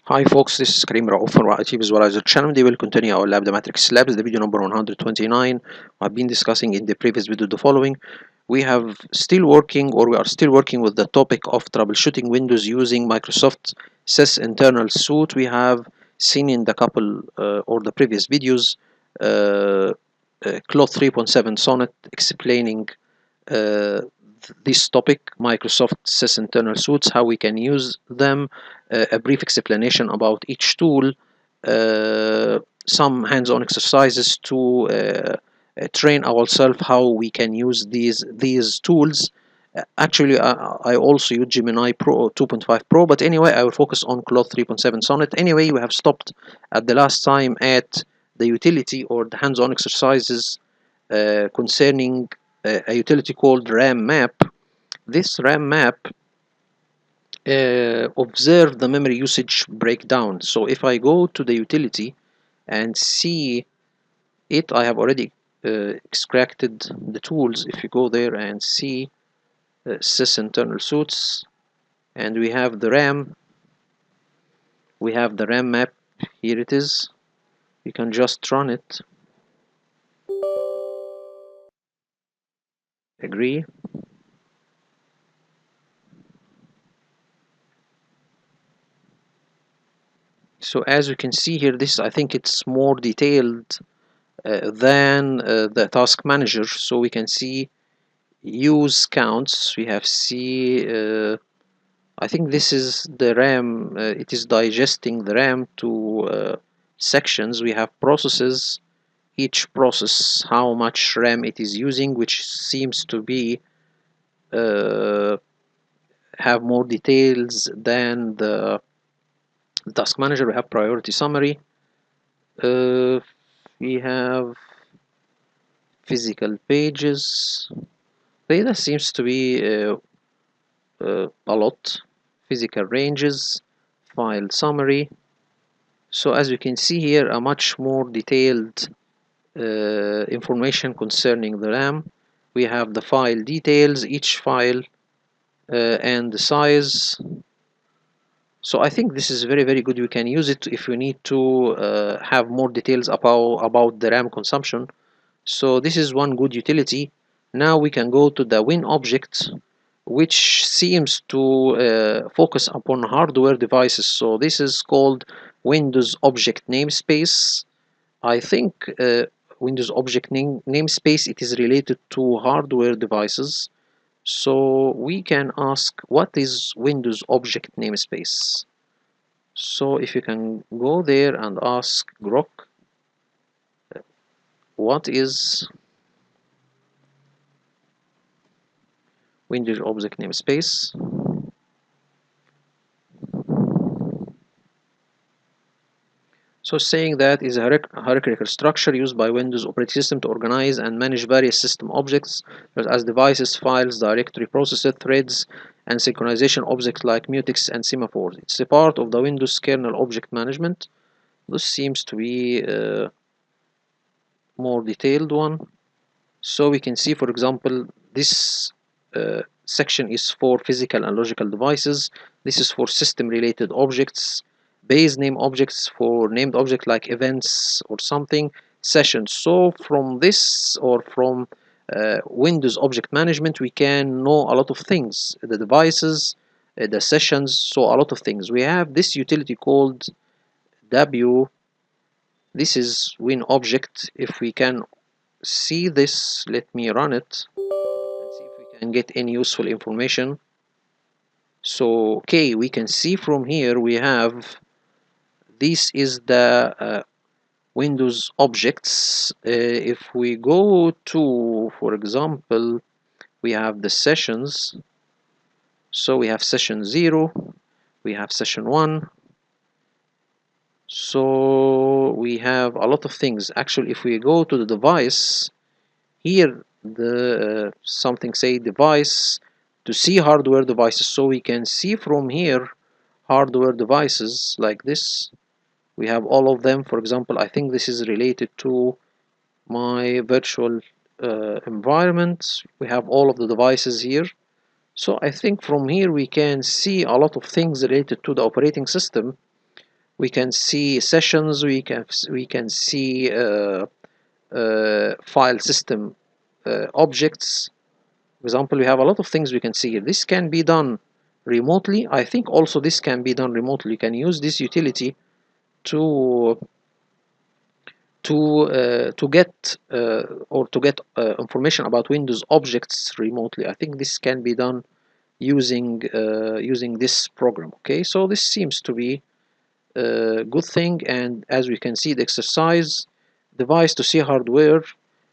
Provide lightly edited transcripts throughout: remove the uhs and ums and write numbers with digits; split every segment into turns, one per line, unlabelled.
Hi folks, this is Karim Raouf from IT Visualizer channel. They will continue our lab, the matrix labs, the video number 129. I've been discussing in the previous video the following. We are still working with the topic of troubleshooting Windows using Microsoft Sysinternals suite. We have seen in the couple or the previous videos Cloth 3.7 Sonnet explaining uh, this topic, Microsoft Sysinternals suites, how we can use them, a brief explanation about each tool, some hands-on exercises to train ourselves how we can use these tools. Actually, I also use Gemini Pro 2.5 Pro, but anyway, I will focus on Cloud 3.7 Sonnet. Anyway, we have stopped at the last time at the utility or the hands-on exercises concerning a utility called RAM map. This RAM map observe the memory usage breakdown. So if I go to the utility and see it, I have already extracted the tools. If you go there and see sys internal suits, and we have the RAM map. Here it is. You can just run it. Agree. So as you can see here, this, I think it's more detailed than the task manager. So we can see use counts. We have I think this is the RAM. It is digesting the RAM to sections. We have processes. Each process, how much RAM it is using, which seems to be uh, have more details than the task manager. We have priority summary. Uh, we have physical pages. Data seems to be a lot. Physical ranges, file summary. So as you can see here, a much more detailed information concerning the RAM. We have the file details, each file and the size. So I think this is very good. We can use it if we need to have more details about the RAM consumption. So this is one good utility. Now we can go to the Win object, which seems to focus upon hardware devices. So this is called Windows Object Namespace. I think Windows Object Namespace, it is related to hardware devices. So we can ask, what is Windows Object Namespace? So if you can go there and ask Grok, what is Windows Object Namespace? So saying that is a hierarchical structure used by Windows operating system to organize and manage various system objects such as devices, files, directory, processor, threads, and synchronization objects like mutex and semaphores. It's a part of the Windows kernel object management. This seems to be a more detailed one. So we can see, for example, this section is for physical and logical devices. This is for system related objects. Base name objects for named object like events or something. Sessions. So from this, or from Windows object management, we can know a lot of things, the devices, the sessions, so a lot of things. We have this utility called W. This is Win object. If we can see this, let me run it and see if we can get any useful information. So okay, we can see from here we have, this is the Windows objects. If we go to, for example, we have the sessions. So we have session 0, we have session 1. So we have a lot of things. Actually, if we go to the device, here the something say device, to see hardware devices. So we can see from here hardware devices like this. We have all of them. For example, I think this is related to my virtual environment. We have all of the devices here. So I think from here we can see a lot of things related to the operating system. we can see sessions, we can see file system objects. For example, we have a lot of things we can see here. This can be done remotely. I think also this can be done remotely. You can use this utility to get information about Windows objects remotely. I think this can be done using this program. Okay, so this seems to be a good thing. And as we can see, the exercise: device to see hardware,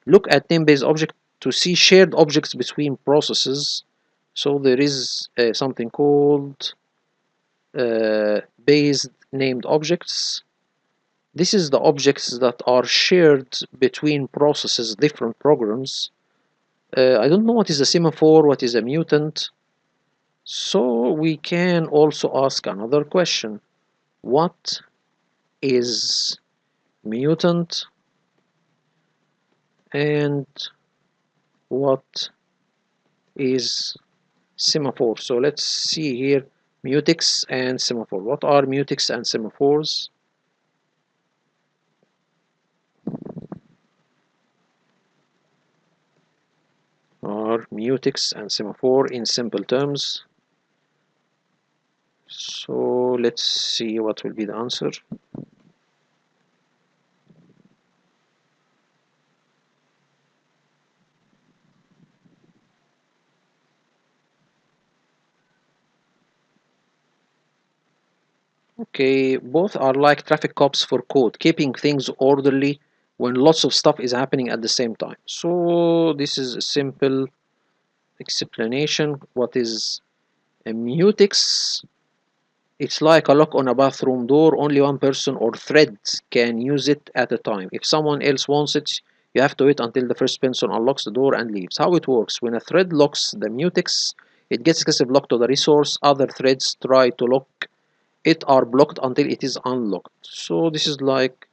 look at name-based object to see shared objects between processes. So there is something called based named objects. This is the objects that are shared between processes, different programs. I don't know what is a semaphore, what is a mutant. So we can also ask another question. What is mutant and what is semaphore? So let's see here, mutex and semaphore. What are mutex and semaphores? Are mutex and semaphore in simple terms? So let's see what will be the answer. Okay, both are like traffic cops for code, keeping things orderly when lots of stuff is happening at the same time. So this is a simple explanation. What is a mutex? It's like a lock on a bathroom door. Only one person or thread can use it at a time. If someone else wants it, you have to wait until the first person unlocks the door and leaves. How it works: when a thread locks the mutex, it gets excessive lock to the resource. Other threads try to lock it are blocked until it is unlocked. So this is like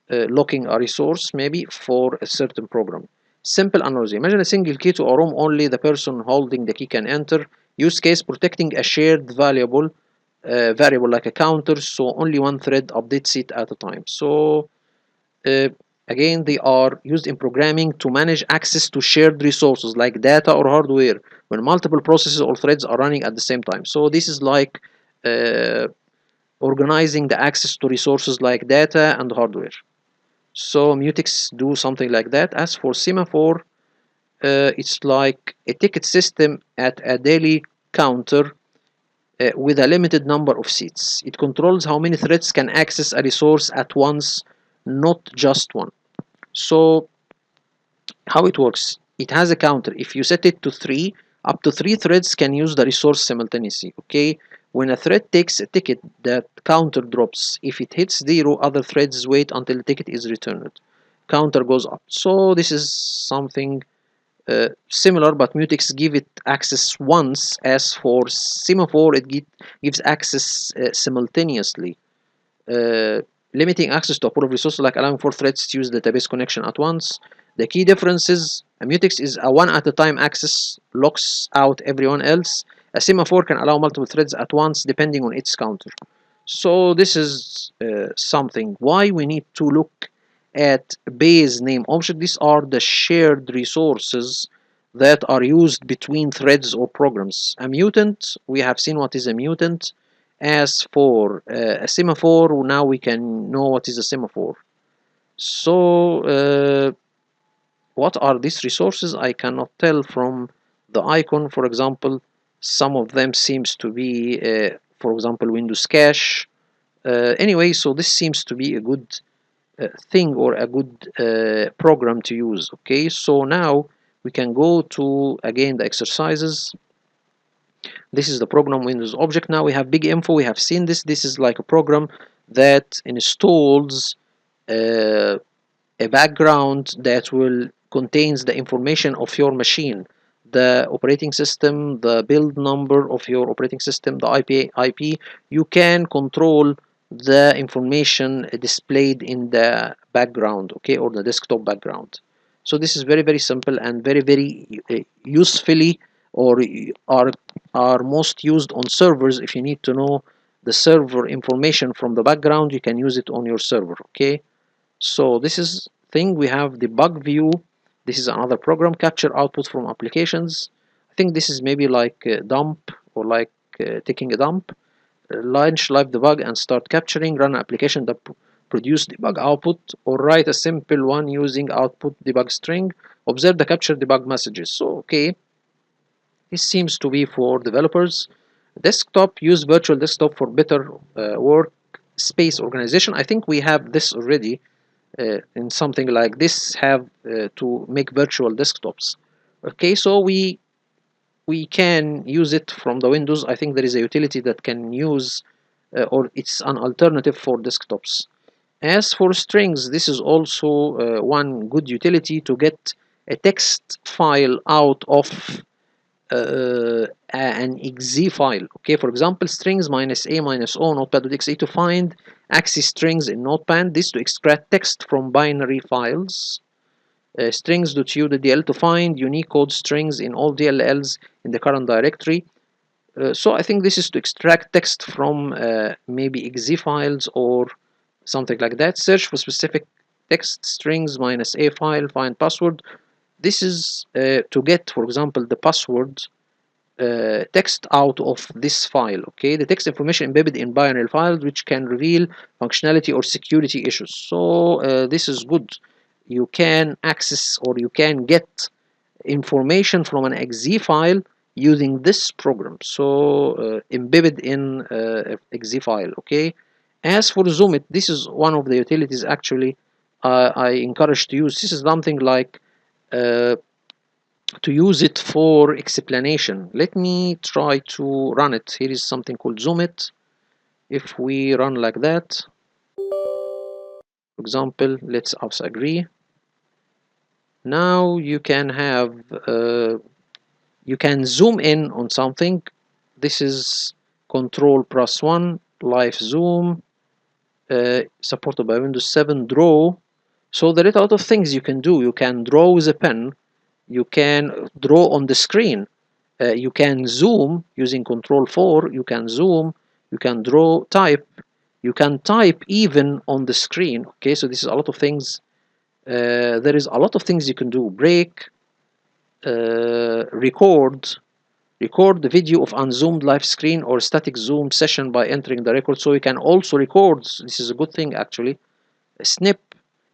locking a resource maybe for a certain program. Simple analogy: imagine a single key to a room. Only the person holding the key can enter. Use case: protecting a shared variable like a counter, so only one thread updates it at a time. So uh, again, they are used in programming to manage access to shared resources like data or hardware when multiple processes or threads are running at the same time. So this is like uh, organizing the access to resources like data and hardware. So mutex do something like that. As for semaphore, it's like a ticket system at a daily counter with a limited number of seats. It controls how many threads can access a resource at once, not just one. So how it works: it has a counter. If you set it to 3, up to 3 threads can use the resource simultaneously. Okay, when a thread takes a ticket, that counter drops. If it hits 0, other threads wait until the ticket is returned. Counter goes up. So this is something similar, but mutex give it access once. As for semaphore, it gives access simultaneously, uh, limiting access to a pool of resources, like allowing 4 threads to use the database connection at once. The key difference is a mutex is a one at a time access, locks out everyone else. A semaphore can allow multiple threads at once depending on its counter. So this is something why we need to look at base name object. These are the shared resources that are used between threads or programs. A mutant, we have seen what is a mutant. As for a semaphore, now we can know what is a semaphore. So what are these resources? I cannot tell from the icon. For example, some of them seems to be, for example, Windows Cache. Anyway, so this seems to be a good thing or a good program to use. Okay, so now we can go to again the exercises. This is the program Windows object. Now we have big info. We have seen this. This is like a program that installs uh, a background that will contains the information of your machine, the operating system, the build number of your operating system, the IP. You can control the information displayed in the background, okay, or the desktop background. So this is very simple and very usefully, or are most used on servers if you need to know the server information from the background, you can use it on your server. Okay, so this is thing. We have the bug view. This is another program. Capture output from applications. I think this is maybe like a dump, or like taking a dump. Launch live debug and start capturing. Run an application that produce debug output, or write a simple one using output debug string. Observe the capture debug messages. So okay, this seems to be for developers. Desktop, use virtual desktop for better work space organization. I think we have this already in something like this, have to make virtual desktops. Okay, so we can use it from the Windows. I think there is a utility that can use or it's an alternative for desktops. As for strings, this is also one good utility to get a text file out of an exe file. Okay, for example, strings -a-o notepad.exe to find axis strings in notepad. This to extract text from binary files. Strings.u.dll to find unique code strings in all DLLs in the current directory. So I think this is to extract text from maybe exe files or something like that. Search for specific text strings -a file, find password. This is to get, for example, the password text out of this file. Okay, the text information embedded in binary files which can reveal functionality or security issues. So this is good. You can access, or you can get information from an exe file using this program. So embedded in exe file. Okay, as for zoom it, this is one of the utilities actually I encourage to use. This is something like to use it for explanation. Let me try to run it. Here is something called zoom it. If we run like that, for example, let's us agree. Now you can have you can zoom in on something. This is control +1 live zoom, supported by Windows 7. Draw. So there are a lot of things you can do. You can draw with a pen. You can draw on the screen. You can zoom using control 4. You can zoom. You can draw, type. You can type even on the screen. Okay, so this is a lot of things. There is a lot of things you can do. Break, record the video of unzoomed live screen or static zoom session by entering the record. So you can also record. This is a good thing actually. A snip,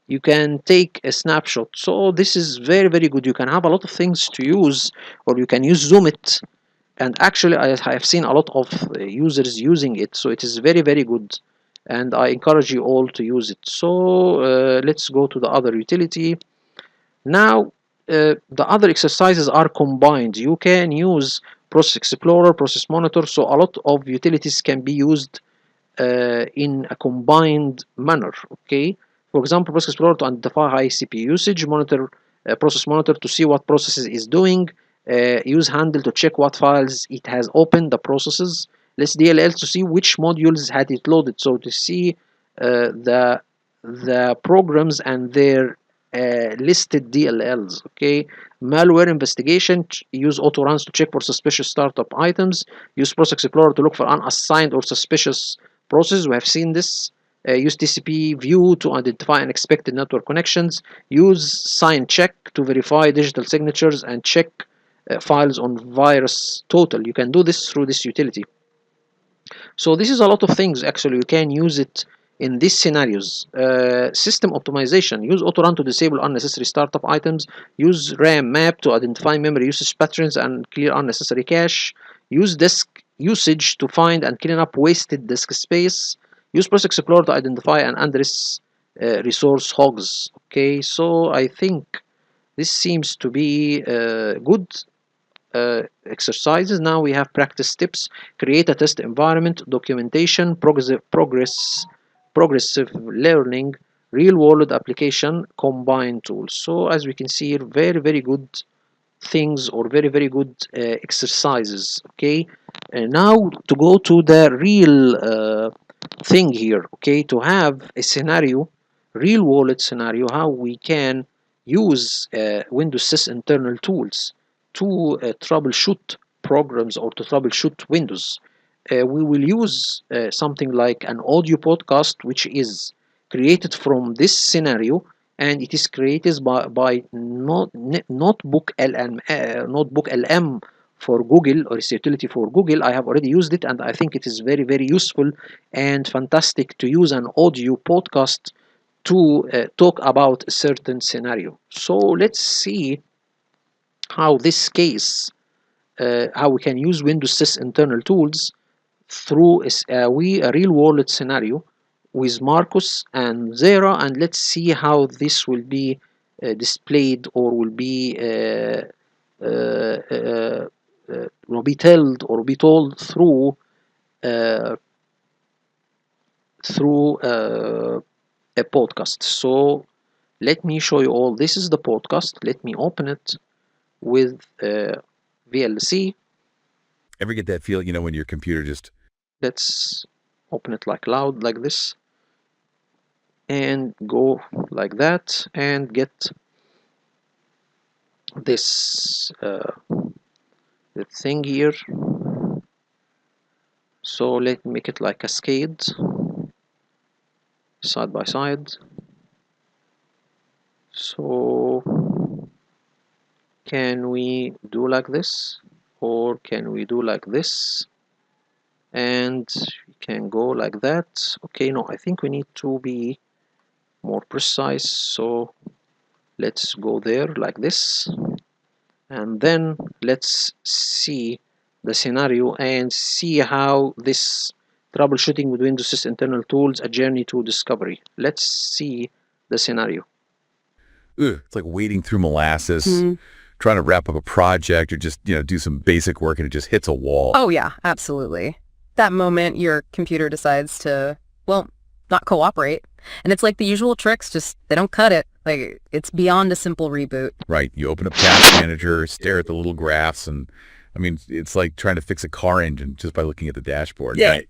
you can take a snapshot. So this is very, very good. You can have a lot of things to use, or you can use zoom it. And actually I have seen a lot of users using it, so it is very, very good, and I encourage you all to use it. So let's go to the other utility. Now the other exercises are combined. You can use process explorer, process monitor, so a lot of utilities can be used in a combined manner. Okay, for example, process explorer to identify high CPU usage, monitor process monitor to see what processes is doing, use handle to check what files it has opened, the processes. Let's DLL to see which modules had it loaded, so to see the programs and their listed DLLs. Okay, malware investigation, use autoruns to check for suspicious startup items, use process explorer to look for unassigned or suspicious processes. We have seen this. Use TCP view to identify unexpected network connections, use sign check to verify digital signatures and check files on virus total. You can do this through this utility. So this is a lot of things actually. You can use it in these scenarios. System optimization, use autorun to disable unnecessary startup items, use RAM map to identify memory usage patterns and clear unnecessary cache, use disk usage to find and clean up wasted disk space, use process explorer to identify and address resource hogs. Okay, so I think this seems to be good exercises. Now we have practice tips. Create a test environment, documentation, progressive learning, real world application, combined tools. So as we can see here, very, very good things, or very, very good exercises. Okay, and now to go to the real thing here. Okay, to have a scenario, real world scenario, how we can use Windows Sysinternal tools to troubleshoot programs or to troubleshoot Windows. we will use something like an audio podcast, which is created from this scenario, and it is created by Notebook LM, Notebook LM for Google, or its utility for Google. I have already used it, and I think it is very, very useful and fantastic to use an audio podcast to talk about a certain scenario. So let's see how this case, how we can use Windows Sys internal tools through a real world scenario with Marcus and Zara, and let's see how this will be displayed, or will be told through uh, a podcast. So let me show you all. This is the podcast. Let me open it with VLC.
Ever get that feel, when your computer just...
Let's open it like loud, like this, and go like that, and get this the thing here. So let me make it like cascade, side by side. So can we do like this, or can we do like this, and we can go like that? Okay, no, I think we need to be more precise, so let's go there like this, and then let's see the scenario and see how this troubleshooting with Windows Sys internal tools, a journey to discovery. Let's see the scenario.
It's like wading through molasses, trying to wrap up a project, or just, do some basic work, and it just hits a wall.
Oh, yeah, absolutely. That moment your computer decides to, well, not cooperate. And it's like the usual tricks, just they don't cut it. Like, it's beyond a simple reboot.
Right. You open up Task Manager, stare at the little graphs, and it's like trying to fix a car engine just by looking at the dashboard.
Yeah. Right?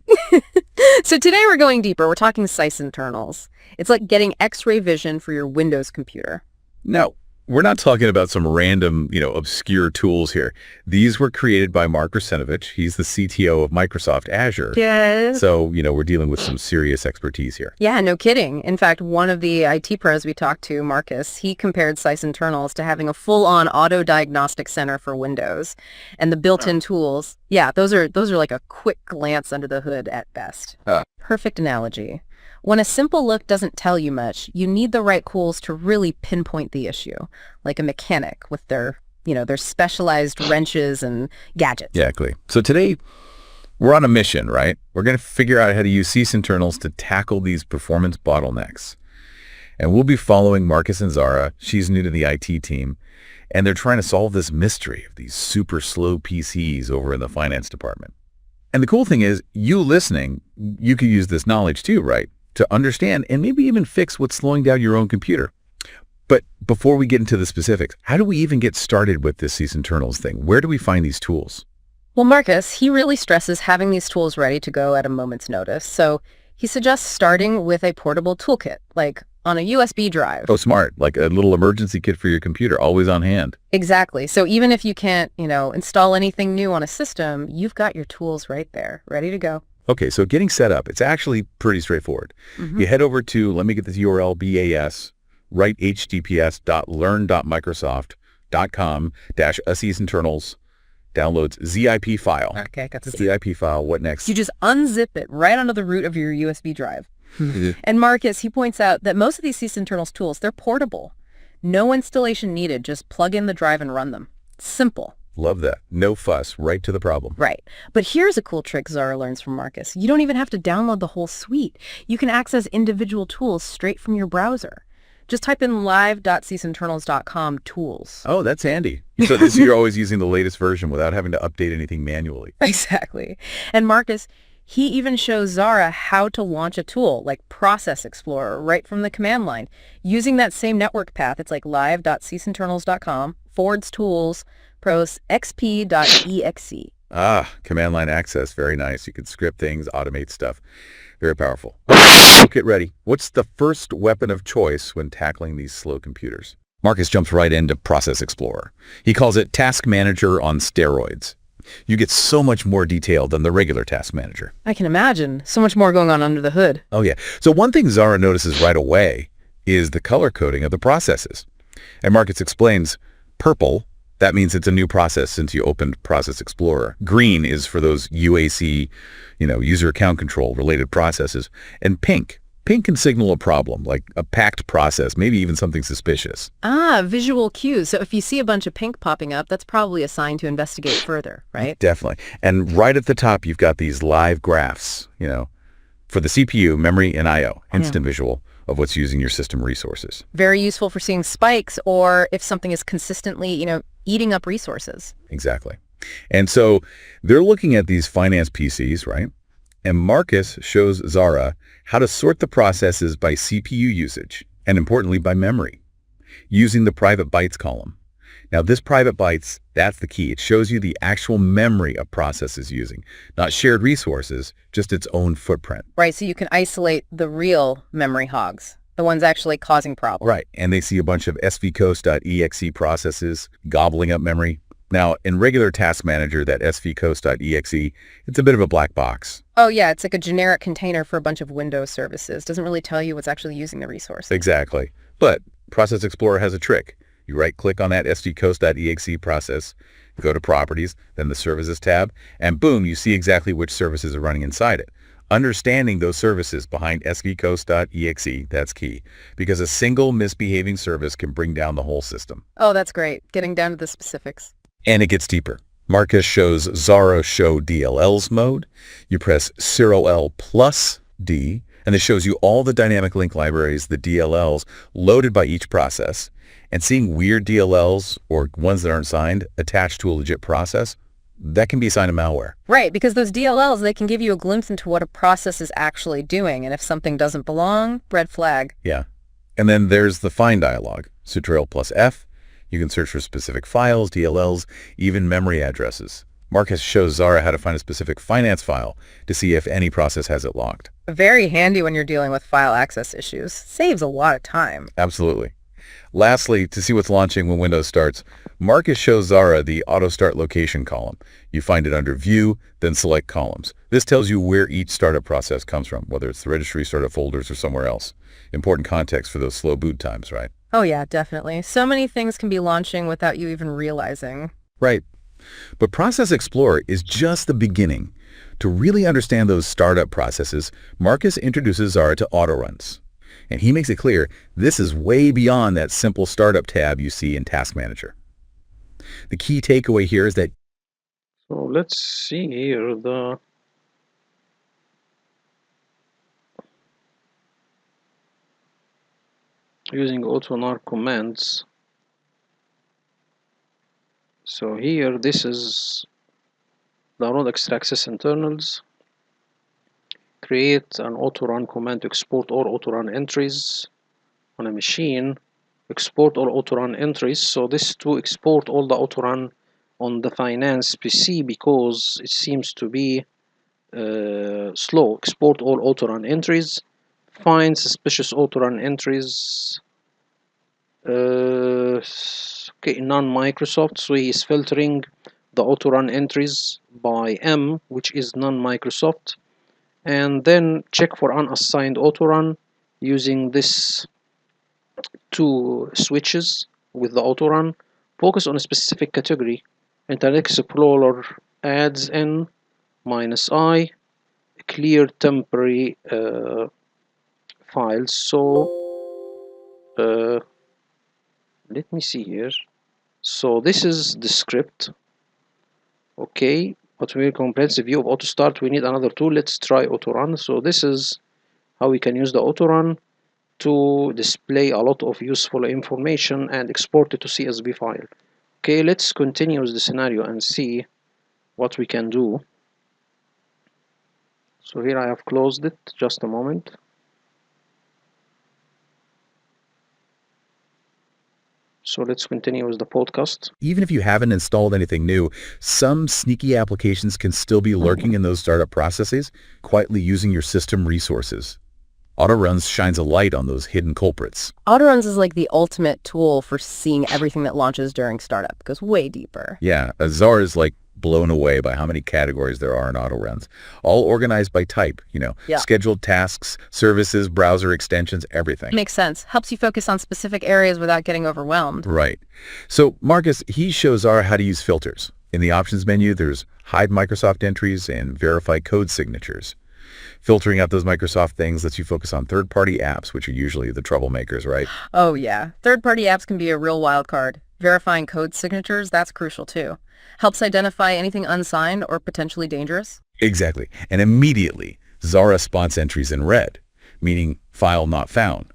So today we're going deeper. We're talking Sysinternals. It's like getting X-ray vision for your Windows computer.
No, we're not talking about some random, obscure tools here. These were created by Mark Russinovich. He's the CTO of Microsoft Azure.
Yes.
So, we're dealing with some serious expertise here.
Yeah, no kidding. In fact, one of the IT pros we talked to, Marcus, he compared Sysinternals to having a full-on auto-diagnostic center for Windows. And the built-in tools, yeah, those are like a quick glance under the hood at best. Perfect analogy. When a simple look doesn't tell you much, you need the right tools to really pinpoint the issue, like a mechanic with their specialized wrenches and gadgets.
Exactly. So today, we're on a mission, right? We're going to figure out how to use Sysinternals to tackle these performance bottlenecks. And we'll be following Marcus and Zara. She's new to the IT team, and they're trying to solve this mystery of these super slow PCs over in the finance department. And the cool thing is, you listening, you could use this knowledge too, right? To understand and maybe even fix what's slowing down your own computer. But before we get into the specifics, how do we even get started with this Sysinternals thing? Where do we find these tools?
Well, Marcus, he really stresses having these tools ready to go at a moment's notice. So he suggests starting with a portable toolkit, like on a USB drive.
Oh, smart. Like a little emergency kit for your computer, always on hand.
Exactly. So even if you can't, install anything new on a system, you've got your tools right there, ready to go.
Okay, so getting set up, it's actually pretty straightforward. You head over to, let me get this URL, BAS, write https://learn.microsoft.com/Sysinternals, downloads ZIP file.
Okay, I got the
ZIP file, what next?
You just unzip it right onto the root of your USB drive. And Marcus, he points out that most of these Sysinternals tools, they're portable. No installation needed, just plug in the drive and run them. Simple.
Love that. No fuss, right to the problem.
Right. But here's a cool trick Zara learns from Marcus. You don't even have to download the whole suite. You can access individual tools straight from your browser. Just type in live.sysinternals.com tools.
Oh, that's handy. So you're always using the latest version without having to update anything manually.
Exactly. And Marcus, he even shows Zara how to launch a tool like Process Explorer right from the command line. Using that same network path, it's like live.sysinternals.com/tools pros xp.exe.
Command line access. Very nice. You can script things, automate stuff. Very powerful. Get ready. What's the first weapon of choice when tackling these slow computers? Marcus jumps right into Process Explorer. He calls it Task Manager on steroids. You get so much more detail than the regular task manager.
I can imagine. So much more going on under the hood.
Oh, yeah. So one thing Zara notices right away is the color coding of the processes. And Marcus explains, purple, that means it's a new process since you opened Process Explorer. Green is for those UAC, user account control related processes. And pink can signal a problem, like a packed process, maybe even something suspicious.
Ah, visual cues. So if you see a bunch of pink popping up, that's probably a sign to investigate further, right?
Definitely. And right at the top, you've got these live graphs, for the CPU, memory, and I/O, instant visual of what's using your system resources.
Very useful for seeing spikes or if something is consistently, eating up resources.
Exactly. And so they're looking at these finance PCs, right? And Marcus shows Zara how to sort the processes by CPU usage, and importantly by memory, using the private bytes column. Now this private bytes, that's the key. It shows you the actual memory a process is using, not shared resources, just its own footprint.
Right, so you can isolate the real memory hogs, the ones actually causing problems.
Right, and they see a bunch of svcoast.exe processes gobbling up memory. Now, in regular Task Manager, that svcoast.exe, it's a bit of a black box.
Oh yeah, it's like a generic container for a bunch of Windows services. Doesn't really tell you what's actually using the resource.
Exactly. But Process Explorer has a trick. You right-click on that svcoast.exe process, go to Properties, then the Services tab, and boom, you see exactly which services are running inside it. Understanding those services behind svcoast.exe, that's key, because a single misbehaving service can bring down the whole system.
Oh, that's great. Getting down to the specifics.
And it gets deeper. Marcus shows Zara Show DLLs mode. You press CirOL plus D, and this shows you all the dynamic link libraries, the DLLs, loaded by each process. And seeing weird DLLs, or ones that aren't signed, attached to a legit process, that can be a sign of malware.
Right, because those DLLs, they can give you a glimpse into what a process is actually doing. And if something doesn't belong, red flag.
Yeah. And then there's the find dialog, Ctrl plus F. You can search for specific files, DLLs, even memory addresses. Marcus shows Zara how to find a specific finance file to see if any process has it locked.
Very handy when you're dealing with file access issues. Saves a lot of time.
Absolutely. Lastly, to see what's launching when Windows starts, Marcus shows Zara the Auto Start Location column. You find it under View, then select Columns. This tells you where each startup process comes from, whether it's the registry, startup folders, or somewhere else. Important context for those slow boot times, right?
Oh yeah, definitely. So many things can be launching without you even realizing.
Right. But Process Explorer is just the beginning. To really understand those startup processes, Marcus introduces Zara to autoruns. And he makes it clear this is way beyond that simple startup tab you see in Task Manager. The key takeaway here is that...
So let's see here using AutoNAR commands. So here, this is download extract Sysinternals. Create an autorun command to export all autorun entries on a machine. Export all autorun entries. So this is to export all the autorun on the finance PC because it seems to be slow. Export all autorun entries. Find suspicious autorun entries. Okay, non-Microsoft. So he is filtering the autorun entries by M, which is non-Microsoft. And then check for unassigned autorun using this two switches with the autorun. Focus on a specific category. Internet Explorer adds N -I clear temporary files. So let me see here. So this is the script. Okay, but we need a comprehensive view of AutoStart. We need another tool. Let's try AutoRun. So this is how we can use the AutoRun to display a lot of useful information and export it to CSV file. Okay, let's continue with the scenario and see what we can do. So here I have closed it. Just a moment. So let's continue with the podcast.
Even if you haven't installed anything new, some sneaky applications can still be lurking in those startup processes, quietly using your system resources. AutoRuns shines a light on those hidden culprits.
AutoRuns is like the ultimate tool for seeing everything that launches during startup. It goes way deeper.
Yeah, Zara is like blown away by how many categories there are in auto runs, all organized by type,
Yeah.
scheduled tasks, services, browser extensions, everything.
Makes sense. Helps you focus on specific areas without getting overwhelmed.
Right. So Marcus, he shows Zara how to use filters. In the options menu, there's hide Microsoft entries and verify code signatures. Filtering out those Microsoft things lets you focus on third-party apps, which are usually the troublemakers, right?
Oh, yeah. Third-party apps can be a real wild card. Verifying code signatures, that's crucial too. Helps identify anything unsigned or potentially dangerous.
Exactly. And immediately, Zara spots entries in red, meaning file not found.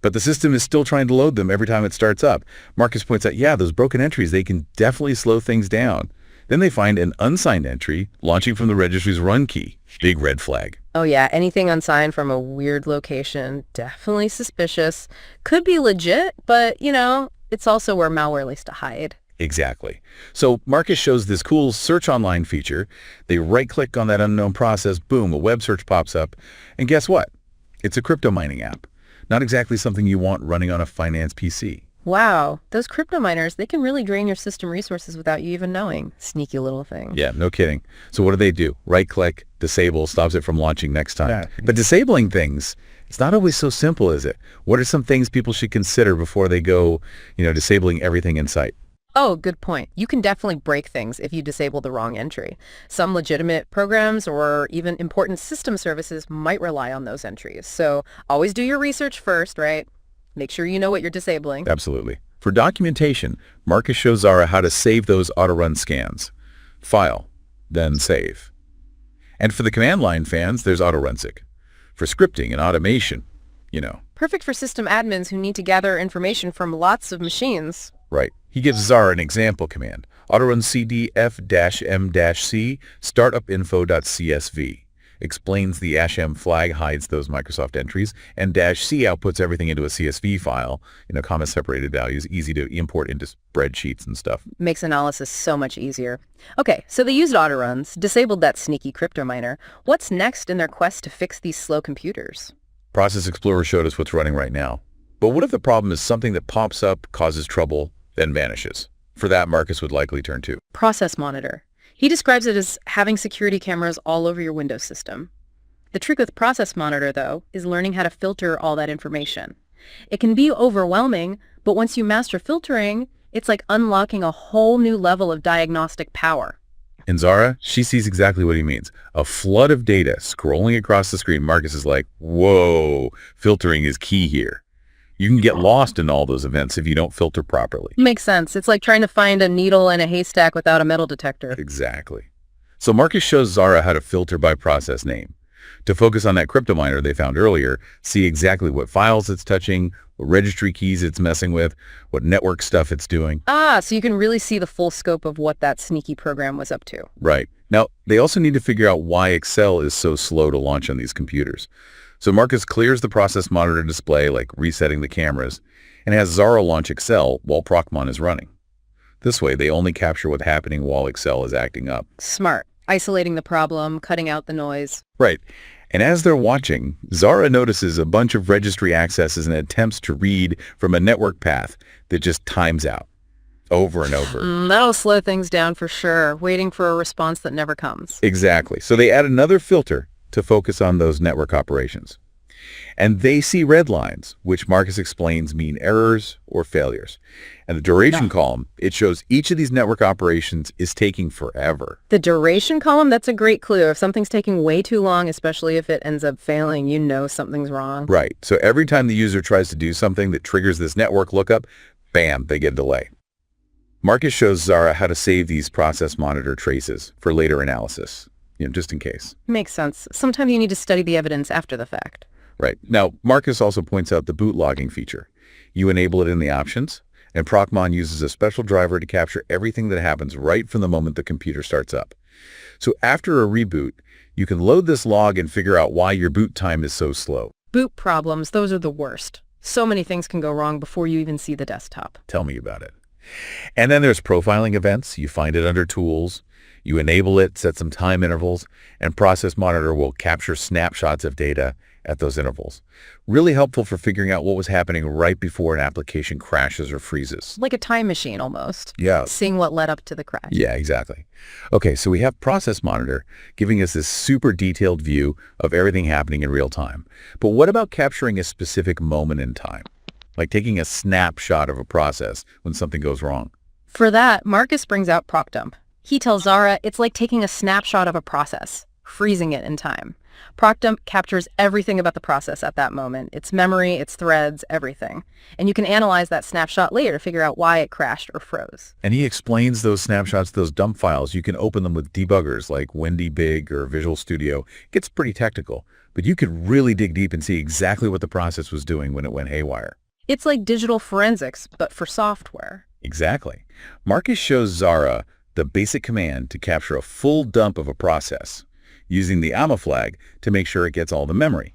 But the system is still trying to load them every time it starts up. Marcus points out, yeah, those broken entries, they can definitely slow things down. Then they find an unsigned entry launching from the registry's run key. Big red flag.
Oh yeah, anything unsigned from a weird location, definitely suspicious. Could be legit, but, it's also where malware likes to hide.
Exactly. So Marcus shows this cool search online feature. They right-click on that unknown process, boom, a web search pops up. And guess what? It's a crypto mining app. Not exactly something you want running on a finance PC.
Wow, those crypto miners, they can really drain your system resources without you even knowing. Sneaky little thing.
Yeah, no kidding. So what do? Right-click, disable, stops it from launching next time.
Yeah.
But disabling things, it's not always so simple, is it? What are some things people should consider before they go, disabling everything in sight?
Oh, good point. You can definitely break things if you disable the wrong entry. Some legitimate programs or even important system services might rely on those entries. So always do your research first, right? Make sure you know what you're disabling.
Absolutely. For documentation, Marcus shows Zara how to save those auto-run scans. File, then save. And for the command line fans, there's AutoRunsic. For scripting and automation,
Perfect for system admins who need to gather information from lots of machines.
Right. He gives Zara an example command. Autorun cd f-m-c startupinfo.csv. Explains the -m flag hides those Microsoft entries, and -c outputs everything into a CSV file, comma-separated values, easy to import into spreadsheets and stuff.
Makes analysis so much easier. Okay, so they used autoruns, disabled that sneaky crypto miner. What's next in their quest to fix these slow computers?
Process Explorer showed us what's running right now. But what if the problem is something that pops up, causes trouble, then vanishes? For that, Marcus would likely turn to
Process Monitor. He describes it as having security cameras all over your Windows system. The trick with Process Monitor, though, is learning how to filter all that information. It can be overwhelming, but once you master filtering, it's like unlocking a whole new level of diagnostic power.
And Zara, she sees exactly what he means. A flood of data scrolling across the screen. Marcus is like, whoa, filtering is key here. You can get lost in all those events if you don't filter properly.
Makes sense. It's like trying to find a needle in a haystack without a metal detector.
Exactly. So Marcus shows Zara how to filter by process name. To focus on that crypto miner they found earlier, see exactly what files it's touching, what registry keys it's messing with, what network stuff it's doing.
Ah, so you can really see the full scope of what that sneaky program was up to.
Right. Now, they also need to figure out why Excel is so slow to launch on these computers. So Marcus clears the process monitor display, like resetting the cameras, and has Zara launch Excel while Procmon is running. This way, they only capture what's happening while Excel is acting up.
Smart. Isolating the problem, cutting out the noise.
Right. And as they're watching, Zara notices a bunch of registry accesses and attempts to read from a network path that just times out over and over.
That'll slow things down for sure, waiting for a response that never comes.
Exactly. So they add another filter to focus on those network operations. And they see red lines, which Marcus explains mean errors or failures. And the duration column, it shows each of these network operations is taking forever.
The duration column, that's a great clue. If something's taking way too long, especially if it ends up failing, you know something's wrong.
Right. So every time the user tries to do something that triggers this network lookup, bam, they get a delay. Marcus shows Zara how to save these process monitor traces for later analysis, just in case.
Makes sense. Sometimes you need to study the evidence after the fact.
Right. Now, Marcus also points out the boot logging feature. You enable it in the options, and Procmon uses a special driver to capture everything that happens right from the moment the computer starts up. So after a reboot, you can load this log and figure out why your boot time is so slow.
Boot problems, those are the worst. So many things can go wrong before you even see the desktop.
Tell me about it. And then there's profiling events. You find it under Tools. You enable it, set some time intervals, and Process Monitor will capture snapshots of data at those intervals. Really helpful for figuring out what was happening right before an application crashes or freezes.
Like a time machine almost.
Yeah.
Seeing what led up to the crash.
Yeah, exactly. Okay, so we have Process Monitor giving us this super detailed view of everything happening in real time. But what about capturing a specific moment in time? Like taking a snapshot of a process when something goes wrong.
For that, Marcus brings out ProcDump. He tells Zara it's like taking a snapshot of a process, freezing it in time. ProcDump captures everything about the process at that moment, its memory, its threads, everything. And you can analyze that snapshot later to figure out why it crashed or froze.
And he explains those snapshots, those dump files. You can open them with debuggers like Wendy Big or Visual Studio. It gets pretty technical, but you could really dig deep and see exactly what the process was doing when it went haywire.
It's like digital forensics, but for software.
Exactly. Marcus shows Zara the basic command to capture a full dump of a process, using the AMA flag to make sure it gets all the memory.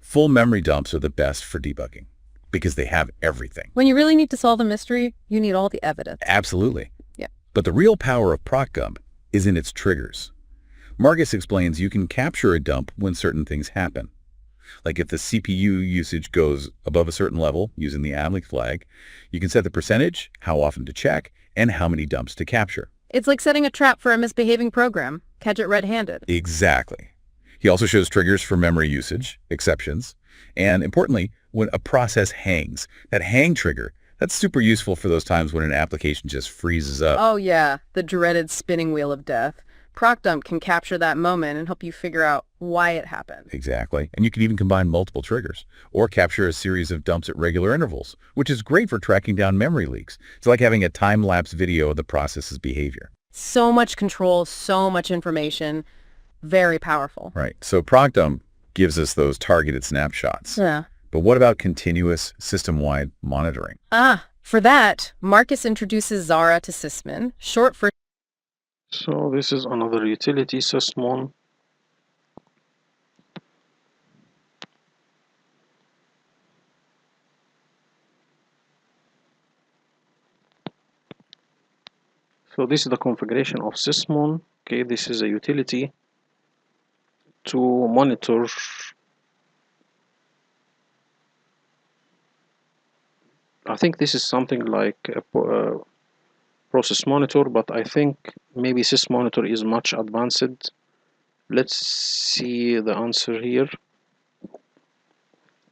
Full memory dumps are the best for debugging because they have everything.
When you really need to solve a mystery, you need all the evidence.
Absolutely.
Yeah.
But the real power of ProcDump is in its triggers. Marcus explains you can capture a dump when certain things happen. Like if the CPU usage goes above a certain level using the AMA flag, you can set the percentage, how often to check, and how many dumps to capture.
It's like setting a trap for a misbehaving program. Catch it red-handed.
Exactly. He also shows triggers for memory usage, exceptions, and importantly, when a process hangs. That hang trigger, that's super useful for those times when an application just freezes up.
Oh yeah, the dreaded spinning wheel of death. ProcDump can capture that moment and help you figure out why it happened.
Exactly. And you can even combine multiple triggers or capture a series of dumps at regular intervals, which is great for tracking down memory leaks. It's like having a time-lapse video of the process's behavior.
So much control, so much information. Very powerful.
Right. So ProcDump gives us those targeted snapshots.
Yeah.
But what about continuous system-wide monitoring?
For that, Marcus introduces Zara to Sysmin, short for
So this is another utility, Sysmon. So this is the configuration of Sysmon. Okay, this is a utility to monitor I think this is something like a process monitor, but I think maybe sysmonitor is much advanced. Let's see the answer here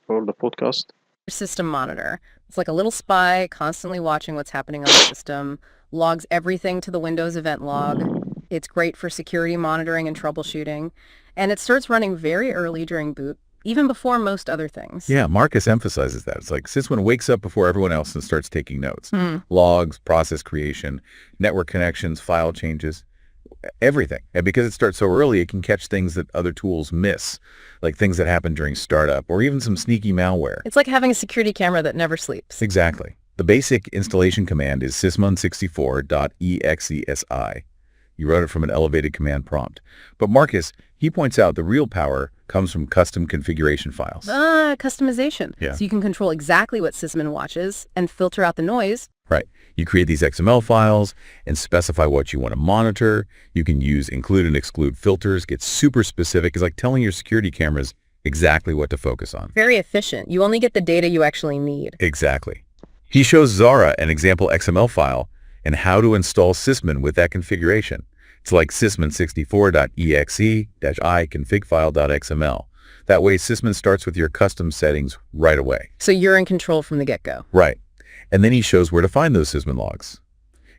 for the podcast.
system monitor. It's like a little spy constantly watching what's happening on the system, logs everything to the Windows event log. It's great for security monitoring and troubleshooting, and it starts running very early during boot, even before most other things.
Yeah, Marcus emphasizes that. It's like Sysmin wakes up before everyone else and starts taking notes. Logs, process creation, network connections, file changes, everything. And because it starts so early, it can catch things that other tools miss, like things that happen during startup or even some sneaky malware.
It's like having a security camera that never sleeps.
Exactly. The basic installation command is sysmon64.exesi. You wrote it from an elevated command prompt. But Marcus, he points out the real power comes from custom configuration files.
Customization.
Yeah.
So you can control exactly what Sysmin watches and filter out the noise.
Right. You create these XML files and specify what you want to monitor. You can use include and exclude filters, get super specific. It's like telling your security cameras exactly what to focus on.
Very efficient. You only get the data you actually need.
Exactly. He shows Zara an example XML file and how to install Sysmin with that configuration. It's like sysmin64.exe-i config-file.xml. That way, Sysmin starts with your custom settings right away.
So you're in control from the get-go.
Right. And then he shows where to find those Sysmin logs.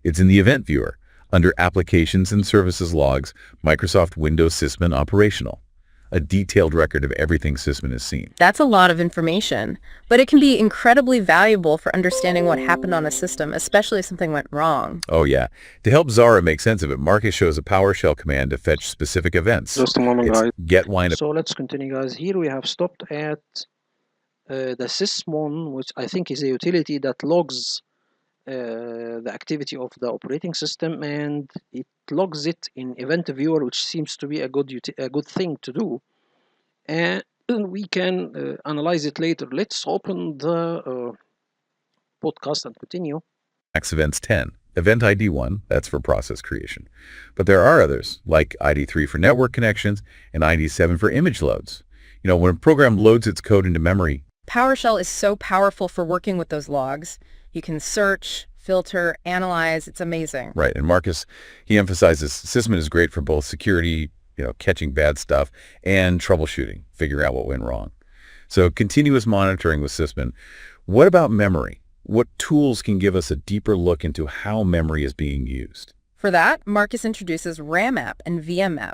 It's in the Event Viewer, under Applications and Services Logs, Microsoft Windows Sysmin Operational. A detailed record of everything Sysmin has seen.
That's a lot of information, but it can be incredibly valuable for understanding what happened on a system, especially if something went wrong.
Oh yeah. To help Zara make sense of it, Marcus shows a PowerShell command to fetch specific events.
Just a moment,
It's
guys.
get wind up.
So let's continue, guys. Here we have stopped at the sysmon, which I think is a utility that logs the activity of the operating system, and it logs it in Event Viewer, which seems to be a good thing to do. And we can analyze it later. Let's open the podcast and continue.
Max Events 10, Event ID 1, that's for process creation. But there are others, like ID 3 for network connections and ID 7 for image loads. When a program loads its code into memory,
PowerShell is so powerful for working with those logs. You can search, filter, analyze. It's amazing.
right, and Marcus, he emphasizes Sysmin is great for both security, catching bad stuff, and troubleshooting, figuring out what went wrong. So continuous monitoring with Sysmin. What about memory? What tools can give us a deeper look into how memory is being used?
For that, Marcus introduces RAMApp and VMApp.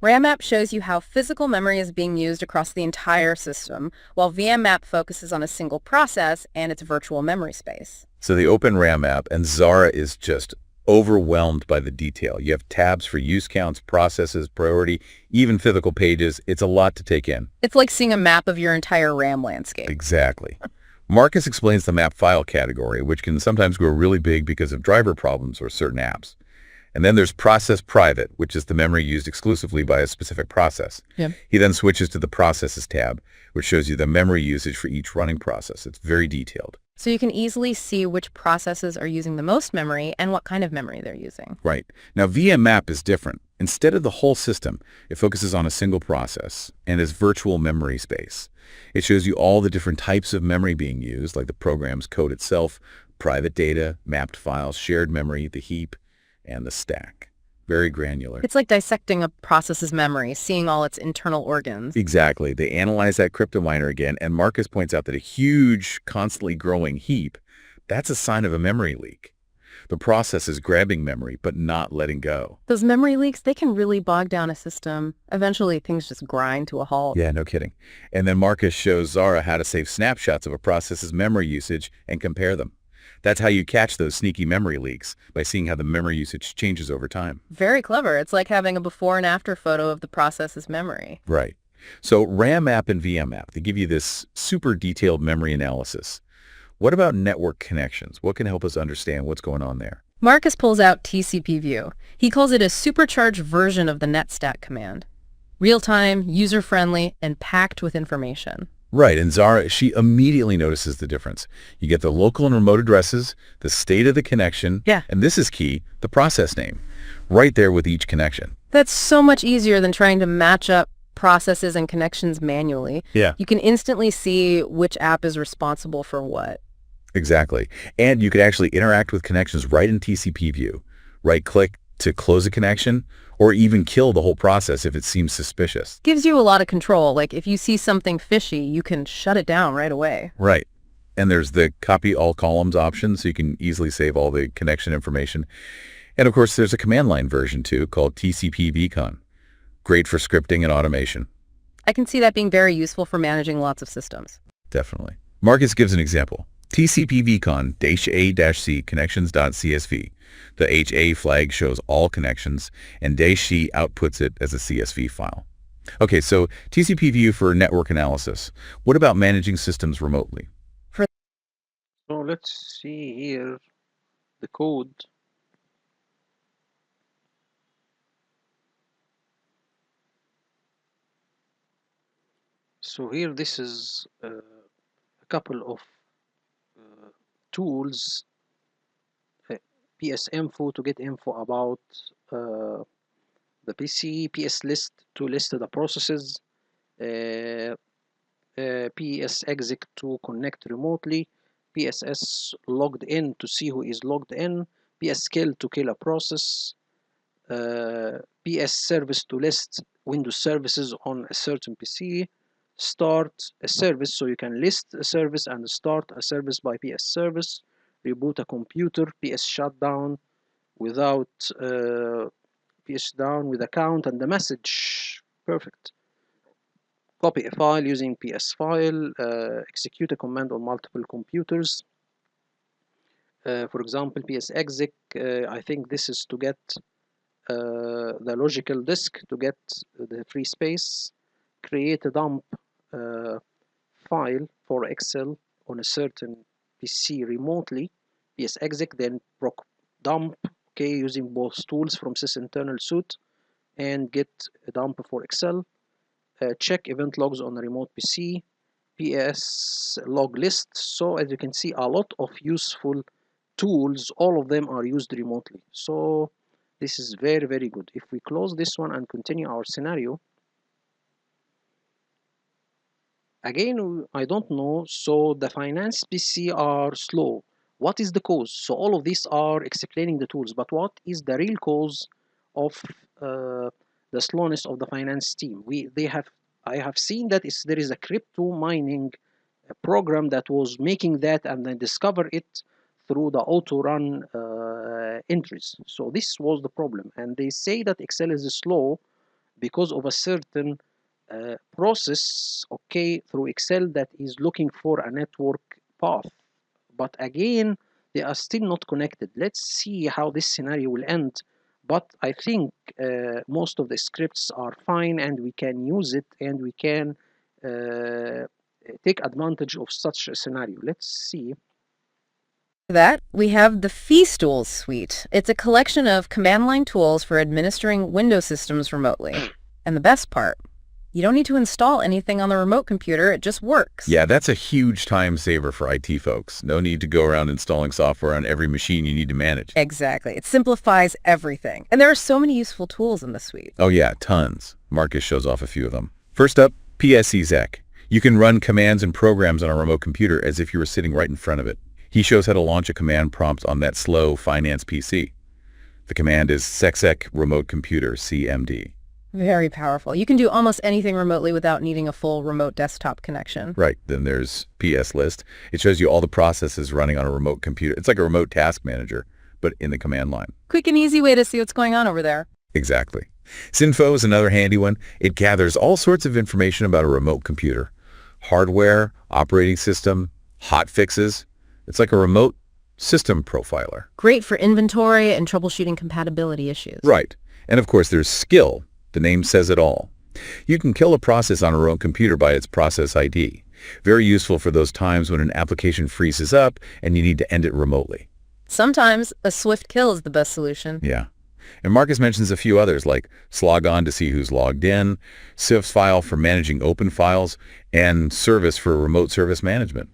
RAMApp shows you how physical memory is being used across the entire system, while VMApp focuses on a single process and its virtual memory space.
So the Open RAM app, and Zara is just overwhelmed by the detail. You have tabs for use counts, processes, priority, even physical pages. It's a lot to take in.
It's like seeing a map of your entire RAM landscape.
Exactly. Marcus explains the map file category, which can sometimes grow really big because of driver problems or certain apps. And then there's process private, which is the memory used exclusively by a specific process.
Yeah.
He then switches to the processes tab, which shows you the memory usage for each running process. It's very detailed.
So you can easily see which processes are using the most memory and what kind of memory they're using.
Right. Now, VMAP is different. Instead of the whole system, it focuses on a single process and is virtual memory space. It shows you all the different types of memory being used, like the program's code itself, private data, mapped files, shared memory, the heap, and the stack. Very granular.
It's like dissecting a process's memory, seeing all its internal organs.
Exactly. They analyze that crypto miner again, and Marcus points out that a huge, constantly growing heap, that's a sign of a memory leak. The process is grabbing memory, but not letting go.
Those memory leaks, they can really bog down a system. Eventually, things just grind to a halt.
Yeah, no kidding. And then Marcus shows Zara how to save snapshots of a process's memory usage and compare them. That's how you catch those sneaky memory leaks, by seeing how the memory usage changes over time.
Very clever. It's like having a before and after photo of the process's memory.
Right. So RAM app and VM app, they give you this super detailed memory analysis. What about network connections? What can help us understand what's going on there?
Marcus pulls out TCP view. He calls it a supercharged version of the netstack command. Real-time, user-friendly, and packed with information.
Right, and Zara, she immediately notices the difference. You get the local and remote addresses, the state of the connection,
Yeah.
and this is key, the process name, right there with each connection.
That's so much easier than trying to match up processes and connections manually.
Yeah.
You can instantly see which app is responsible for what.
Exactly. And you could actually interact with connections right in TCP view. Right-click to close a connection, or even kill the whole process if it seems suspicious.
Gives you a lot of control. Like if you see something fishy, you can shut it down right away.
Right. And there's the copy all columns option, so you can easily save all the connection information. And of course, there's a command line version too, called TCP vcon. Great for scripting and automation.
I can see that being very useful for managing lots of systems.
Definitely. Marcus gives an example. TCP vcon-a-c connections.csv. The HA flag shows all connections, and -c outputs it as a CSV file. Okay, so TCP view for network analysis. What about managing systems remotely?
So let's see here the code. So here this is a couple of tools, PS info to get info about the PC, PS list to list the processes, PS exec to connect remotely, PSS logged in to see who is logged in, PS kill to kill a process, PS service to list Windows services on a certain PC, start a service so you can list a service and start a service by PS service, reboot a computer, PS shutdown without PS down with account and the message. Perfect. Copy a file using PS file, execute a command on multiple computers. For example, PS exec, I think this is to get the logical disk to get the free space, create a dump file for Excel on a certain PC remotely, PS exec, then proc dump, okay, using both tools from sysinternal suite, and get a dump for Excel, check event logs on a remote PC, PS log list. So as you can see, a lot of useful tools, all of them are used remotely. So this is very, very good. If we close this one and continue our scenario, again, I don't know. So the finance PC are slow. What is the cause? So all of these are explaining the tools, but what is the real cause of uh, the slowness of the finance team? I have seen that there is a crypto mining program that was making that, and then discover it through the auto run entries. So this was the problem, and they say that Excel is slow because of a certain process, okay, through Excel that is looking for a network path. But again, they are still not connected. Let's see how this scenario will end. But I think most of the scripts are fine, and we can use it, and we can take advantage of such a scenario. Let's see.
That, we have the Feast Tools suite. It's a collection of command line tools for administering Windows systems remotely. And the best part, you don't need to install anything on the remote computer, it just works.
Yeah, that's a huge time saver for IT folks. No need to go around installing software on every machine you need to manage.
Exactly. It simplifies everything. And there are so many useful tools in the suite.
Oh yeah, tons. Marcus shows off a few of them. First up, PSExec. You can run commands and programs on a remote computer as if you were sitting right in front of it. He shows how to launch a command prompt on that slow finance PC. The command is sexec remote computer, CMD.
Very powerful. You can do almost anything remotely without needing a full remote desktop connection.
Right. Then there's PS list. It shows you all the processes running on a remote computer. It's like a remote task manager, but in the command line.
Quick and easy way to see what's going on over there.
Exactly. Synfo is another handy one. It gathers all sorts of information about a remote computer. Hardware, operating system, hot fixes. It's like a remote system profiler.
Great for inventory and troubleshooting compatibility issues.
Right. And of course there's Skill. The name says it all. You can kill a process on a remote computer by its process ID. Very useful for those times when an application freezes up and you need to end it remotely.
Sometimes a swift kill is the best solution.
Yeah. And Marcus mentions a few others like Slogon to see who's logged in, SIFS file for managing open files, and Service for remote service management.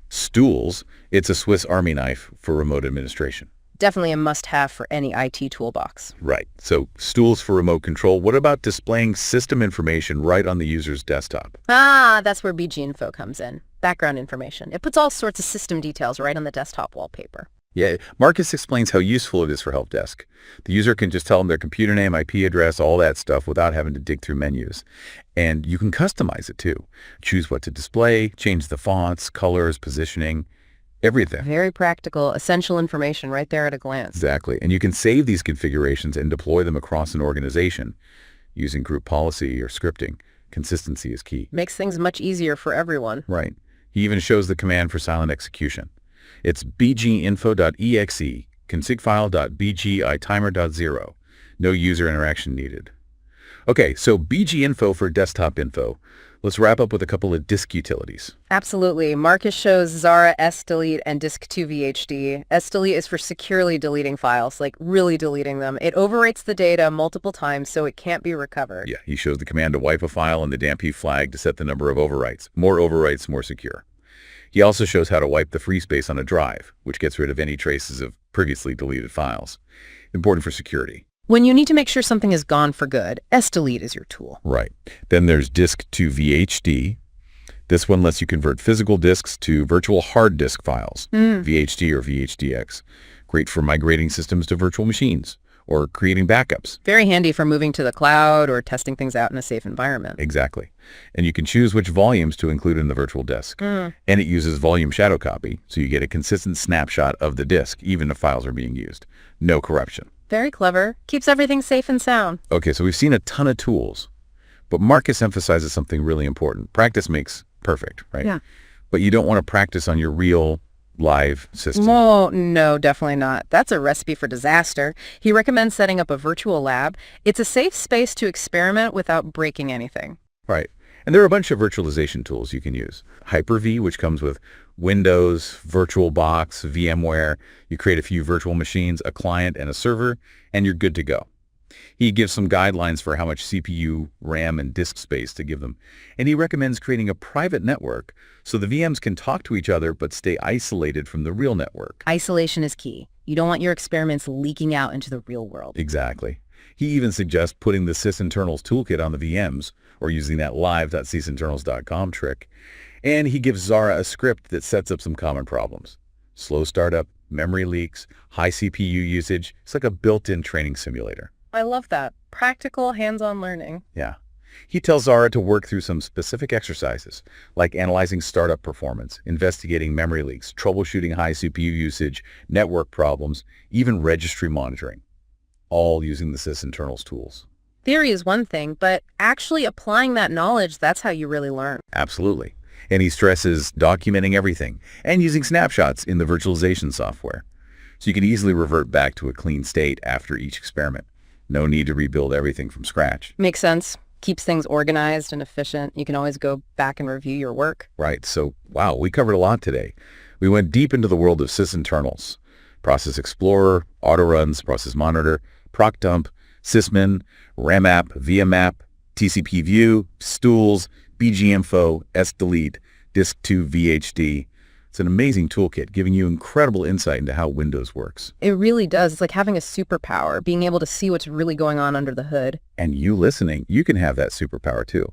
Stools, it's a Swiss Army knife for remote administration.
Definitely a must-have for any IT toolbox.
Right. So stools for remote control. What about displaying system information right on the user's desktop?
Ah, that's where BG Info comes in. Background information. It puts all sorts of system details right on the desktop wallpaper.
Yeah, Marcus explains how useful it is for help desk. The user can just tell them their computer name, IP address, all that stuff without having to dig through menus. And you can customize it too. Choose what to display, change the fonts, colors, positioning, everything.
Very practical, essential information right there at a glance.
Exactly. And you can save these configurations and deploy them across an organization using group policy or scripting. Consistency is key.
Makes things much easier for everyone.
Right. He even shows the command for silent execution. It's bginfo.exe, configfile.bgitimer.0. No user interaction needed. Okay, so bginfo for desktop info. Let's wrap up with a couple of disk utilities.
Absolutely. Marcus shows Zara sdelete and disk2vhd. Sdelete is for securely deleting files, like really deleting them. It overwrites the data multiple times so it can't be recovered.
Yeah, he shows the command to wipe a file and the dampy flag to set the number of overwrites. More overwrites, more secure. He also shows how to wipe the free space on a drive, which gets rid of any traces of previously deleted files. Important for security.
When you need to make sure something is gone for good, sdelete is your tool.
Right. Then there's disk2vhd. This one lets you convert physical disks to virtual hard disk files, VHD or VHDX. Great for migrating systems to virtual machines or creating backups.
Very handy for moving to the cloud or testing things out in a safe environment.
Exactly. And you can choose which volumes to include in the virtual disk. And it uses volume shadow copy, so you get a consistent snapshot of the disk, even if files are being used. No corruption.
Very clever. Keeps everything safe and sound.
Okay, so we've seen a ton of tools, but Marcus emphasizes something really important. Practice makes perfect, right?
Yeah.
But you don't want to practice on your real live system.
Oh, no, definitely not. That's a recipe for disaster. He recommends setting up a virtual lab. It's a safe space to experiment without breaking anything.
Right. And there are a bunch of virtualization tools you can use. Hyper-V, which comes with Windows, VirtualBox, VMware. You create a few virtual machines, a client, and a server, and you're good to go. He gives some guidelines for how much CPU, RAM, and disk space to give them. And he recommends creating a private network so the VMs can talk to each other but stay isolated from the real network.
Isolation is key. You don't want your experiments leaking out into the real world.
Exactly. He even suggests putting the Sysinternals toolkit on the VMs, or using that live.sysinternals.com trick. And he gives Zara a script that sets up some common problems. Slow startup, memory leaks, high CPU usage. It's like a built-in training simulator.
I love that. Practical, hands-on learning.
Yeah. He tells Zara to work through some specific exercises, like analyzing startup performance, investigating memory leaks, troubleshooting high CPU usage, network problems, even registry monitoring, all using the Sysinternals tools.
Theory is one thing, but actually applying that knowledge, that's how you really learn.
Absolutely. And he stresses documenting everything and using snapshots in the virtualization software. So you can easily revert back to a clean state after each experiment. No need to rebuild everything from scratch.
Makes sense. Keeps things organized and efficient. You can always go back and review your work.
Right. So, wow, we covered a lot today. We went deep into the world of Sysinternals, Process Explorer, Autoruns, Process Monitor, ProcDump, Sysmin, RAMApp, VMApp, TCP View, Stools, BGInfo, SDelete, Disk2 VHD. It's an amazing toolkit giving you incredible insight into how Windows works.
It really does. It's like having a superpower, being able to see what's really going on under the hood.
And you listening, you can have that superpower too.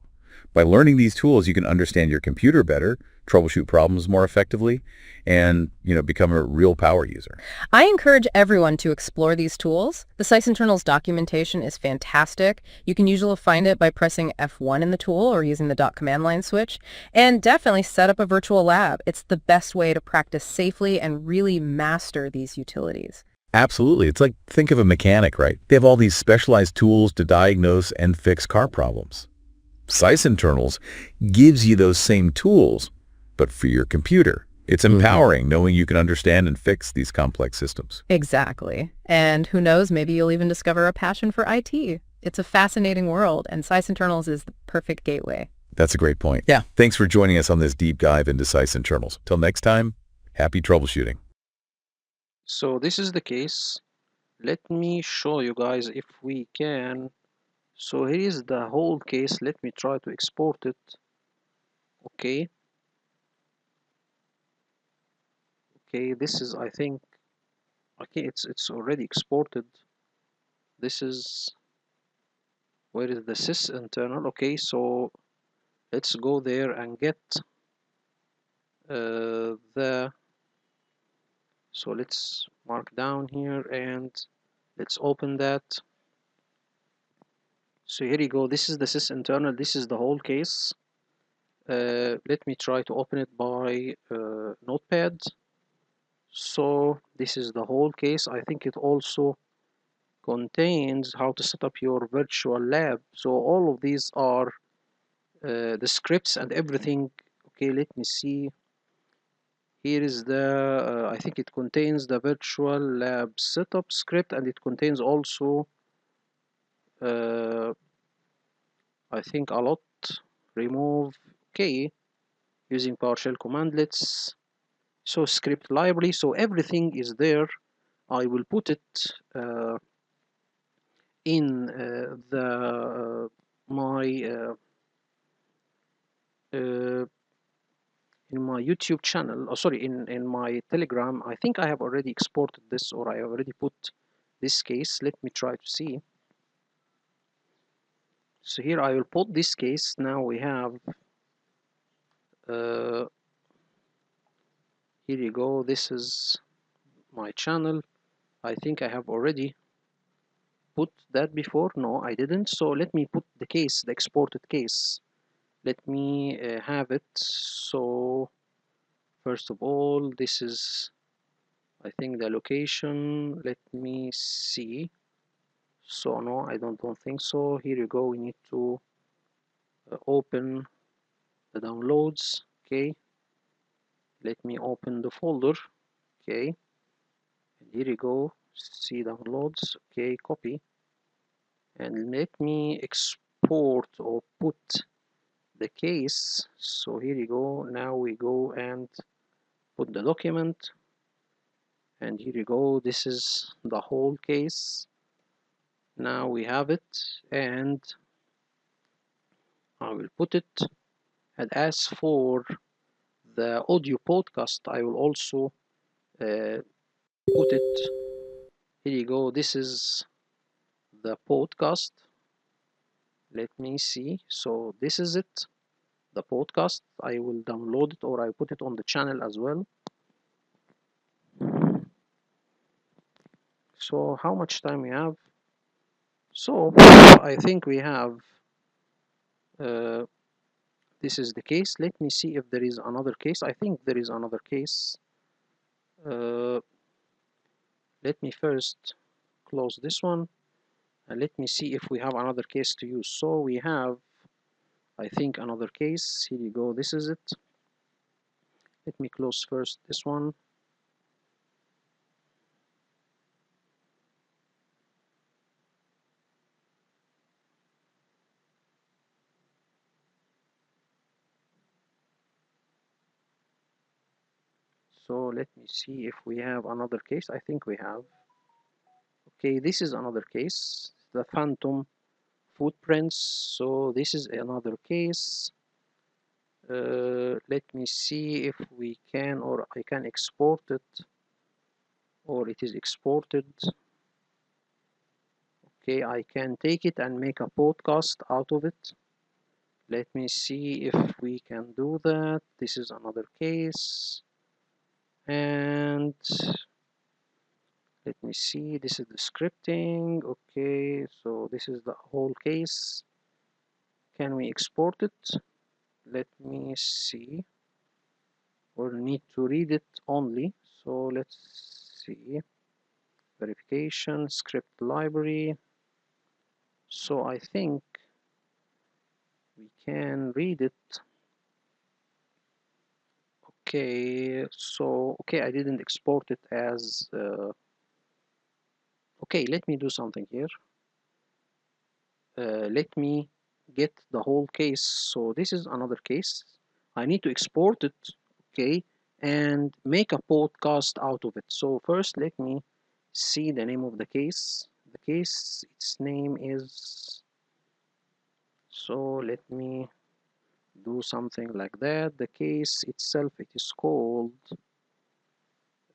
By learning these tools, you can understand your computer better, troubleshoot problems more effectively, and, become a real power user.
I encourage everyone to explore these tools. The Sysinternals documentation is fantastic. You can usually find it by pressing F1 in the tool or using the .command line switch. And definitely set up a virtual lab. It's the best way to practice safely and really master these utilities.
Absolutely. It's like, think of a mechanic, right? They have all these specialized tools to diagnose and fix car problems. Sysinternals gives you those same tools, but for your computer. It's empowering knowing you can understand and fix these complex systems.
Exactly. And who knows, maybe you'll even discover a passion for IT. It's a fascinating world, and Sysinternals is the perfect gateway.
That's a great point.
Yeah.
Thanks for joining us on this deep dive into Sysinternals. Till next time, happy troubleshooting.
So this is the case. Let me show you guys if we can. So here is the whole case. Let me try to export it. Okay. Okay, this is, I think, okay, it's already exported. This is, where is the sys internal? Okay, so let's go there and get so let's mark down here and let's open that. So here you go. This is the sys internal. This is the whole case. Let me try to open it by Notepad. So this is the whole case. I think it also contains how to set up your virtual lab. So all of these are the scripts and everything. Okay, let me see. Here is the, I think it contains the virtual lab setup script, and it contains also, I think, a lot. Remove, okay, using PowerShell commandlets. So script library, so everything is there. I will put it in the my in my YouTube channel, sorry, in my Telegram. I think I have already exported this, or I already put this case. Let me try to see. So here I will put this case. Now we have, here you go. This is my channel. I think I have already put that before. No, I didn't. So let me put the case, the exported case. Let me have it. So first of all, this is, I think, the location. Let me see. So no, I don't think so. Here you go. We need to open the downloads. Okay, let me open the folder. Okay, and here you go. See downloads. Okay, copy, and let me export or put the case. So here you go. Now we go and put the document, and here you go. This is the whole case. Now we have it, and I will put it. And as for the audio podcast, I will also put it. Here you go. This is the podcast. Let me see. So this is it, the podcast. I will download it, or I put it on the channel as well. So how much time we have? So I think we have uh, this is the case. Let me see if there is another case. I think there is another case. uh, let me first close this one, and let me see if we have another case to use. So we have, I think, another case. Here you go. This is it. Let me close first this one. So let me see if we have another case. I think we have. Okay, this is another case, the phantom footprints. So this is another case. Let me see if we can, or I can export it, or it is exported. Okay, I can take it and make a podcast out of it. Let me see if we can do that. This is another case. And let me see, this is the scripting. Okay, so this is the whole case. Can we export it? Let me see. We'll need to read it only. So let's see. Verification, script library. So I think we can read it. Okay, so okay, I didn't export it as okay, let me do something here. Let me get the whole case. So this is another case. I need to export it, okay, and make a podcast out of it. So first, let me see the name of the case. The case, its name is, so let me do something like that. The case itself, it is called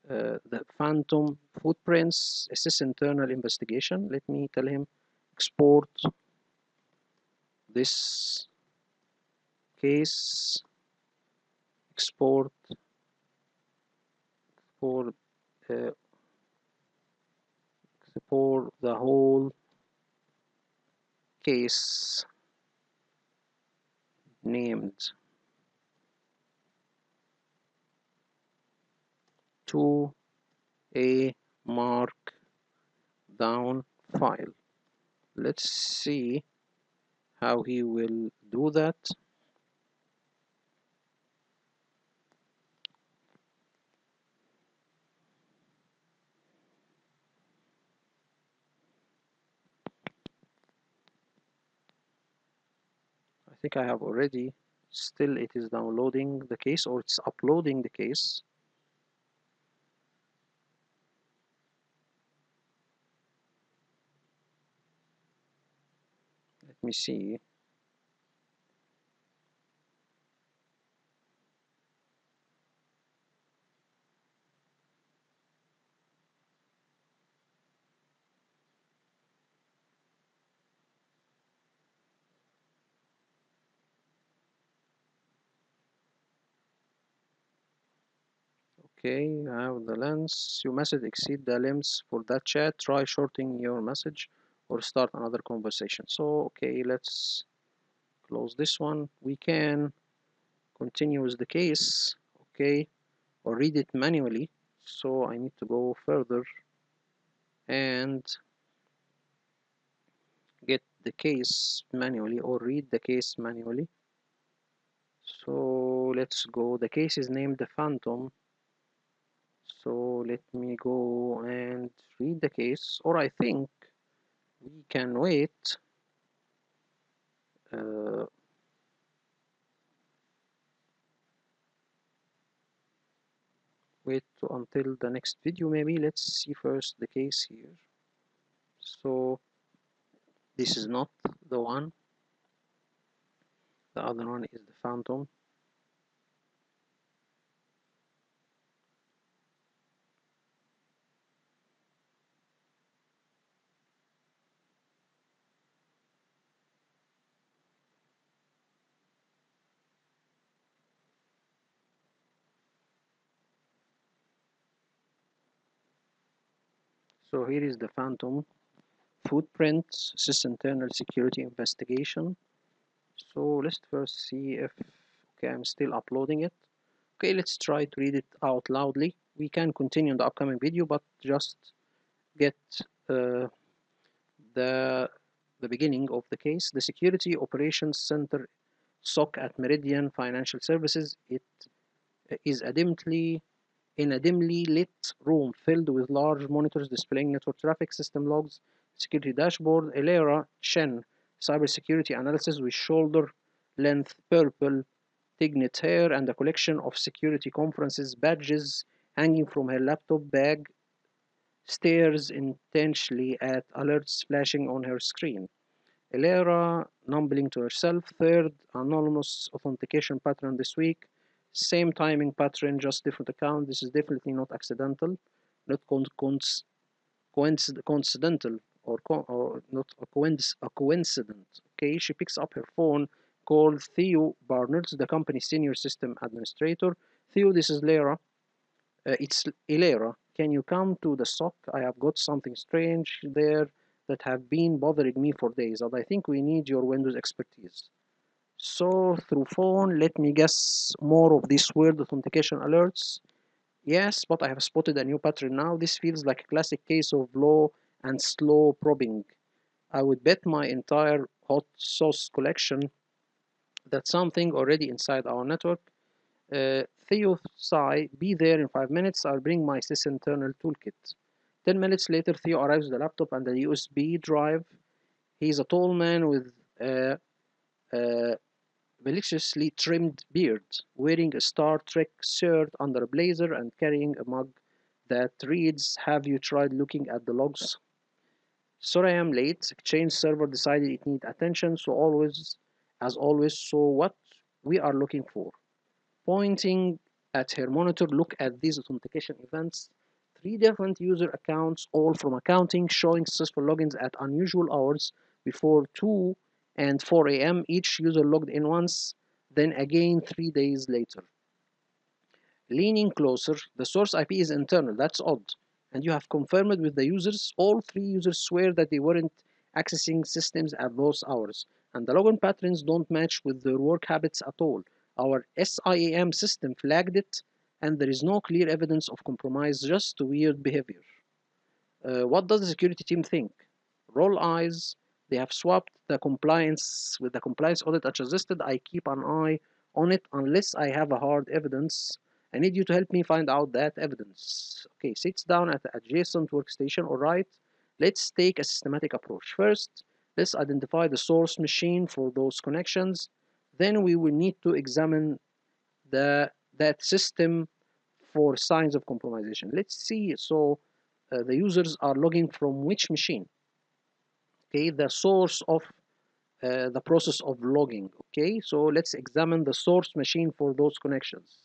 the Phantom Footprints Sysinternal Investigation. Let me tell him export this case, export for uh, for the whole case named to a markdown file. Let's see how he will do that. I think I have already, still it is downloading the case, or it's uploading the case. Let me see. Okay, I have the lens. Your message exceed the limits for that chat. Try shortening your message or start another conversation. So, okay, let's close this one. We can continue with the case, okay, or read it manually. So I need to go further and get the case manually, or read the case manually. So let's go. The case is named the Phantom. So let me go and read the case, or I think we can wait uh, until the next video. Maybe let's see first the case here. So This is not the one. The other one is the Phantom. So here is the Phantom footprints, sysinternal security investigation. So let's first see if, okay, I'm still uploading it. Okay, let's try to read it out loudly. We can continue in the upcoming video, but just get uh, the the beginning of the case. The Security Operations Center SOC at Meridian Financial Services. It is in a dimly lit room filled with large monitors displaying network traffic, system logs, security dashboard, Elera Chen, cybersecurity analysis with shoulder-length purple Tignet hair and a collection of security conferences badges hanging from her laptop bag, stares intently at alerts flashing on her screen. Elera, mumbling to herself, third anonymous authentication pattern this week. Same timing pattern, just different account. This is definitely not accidental, not coincidental, or not a coincidence. Okay, she picks up her phone, called Theo Barnard, the company's senior system administrator. Theo, this is Lara. It's Ilera. Can you come to the SOC? I have got something strange there that have been bothering me for days, and I think we need your Windows expertise. So, through phone, let me guess more of these weird authentication alerts. Yes, but I have spotted a new pattern now. This feels like a classic case of low and slow probing. I would bet my entire hot sauce collection that something already inside our network. Theo Sai, be there in 5 minutes. I'll bring my sysinternal toolkit. 10 minutes later, Theo arrives with a laptop and a USB drive. He's a tall man with a maliciously trimmed beard, wearing a Star Trek shirt under a blazer and carrying a mug that reads, "Have you tried looking at the logs?" Sorry I'm late. Exchange server decided it needs attention, as always, so what we are looking for. Pointing at her monitor, look at these authentication events. 3 different user accounts, all from accounting, showing successful logins at unusual hours before 2 and 4 a.m. Each user logged in once, then again 3 days later. Leaning closer, the source IP is internal, that's odd. And you have confirmed with the users, all 3 users swear that they weren't accessing systems at those hours, and the login patterns don't match with their work habits at all. Our SIAM system flagged it, and there is no clear evidence of compromise, just weird behavior. What does the security team think? Roll eyes. They have swapped the compliance with the compliance audit as suggested. I keep an eye on it unless I have a hard evidence. I need you to help me find out that evidence. Okay, sits down at the adjacent workstation. All right, let's take a systematic approach. First, let's identify the source machine for those connections. Then we will need to examine that system for signs of compromisation. Let's see. So the users are logging from which machine? Okay, the source of the process of logging. Okay, so let's examine the source machine for those connections.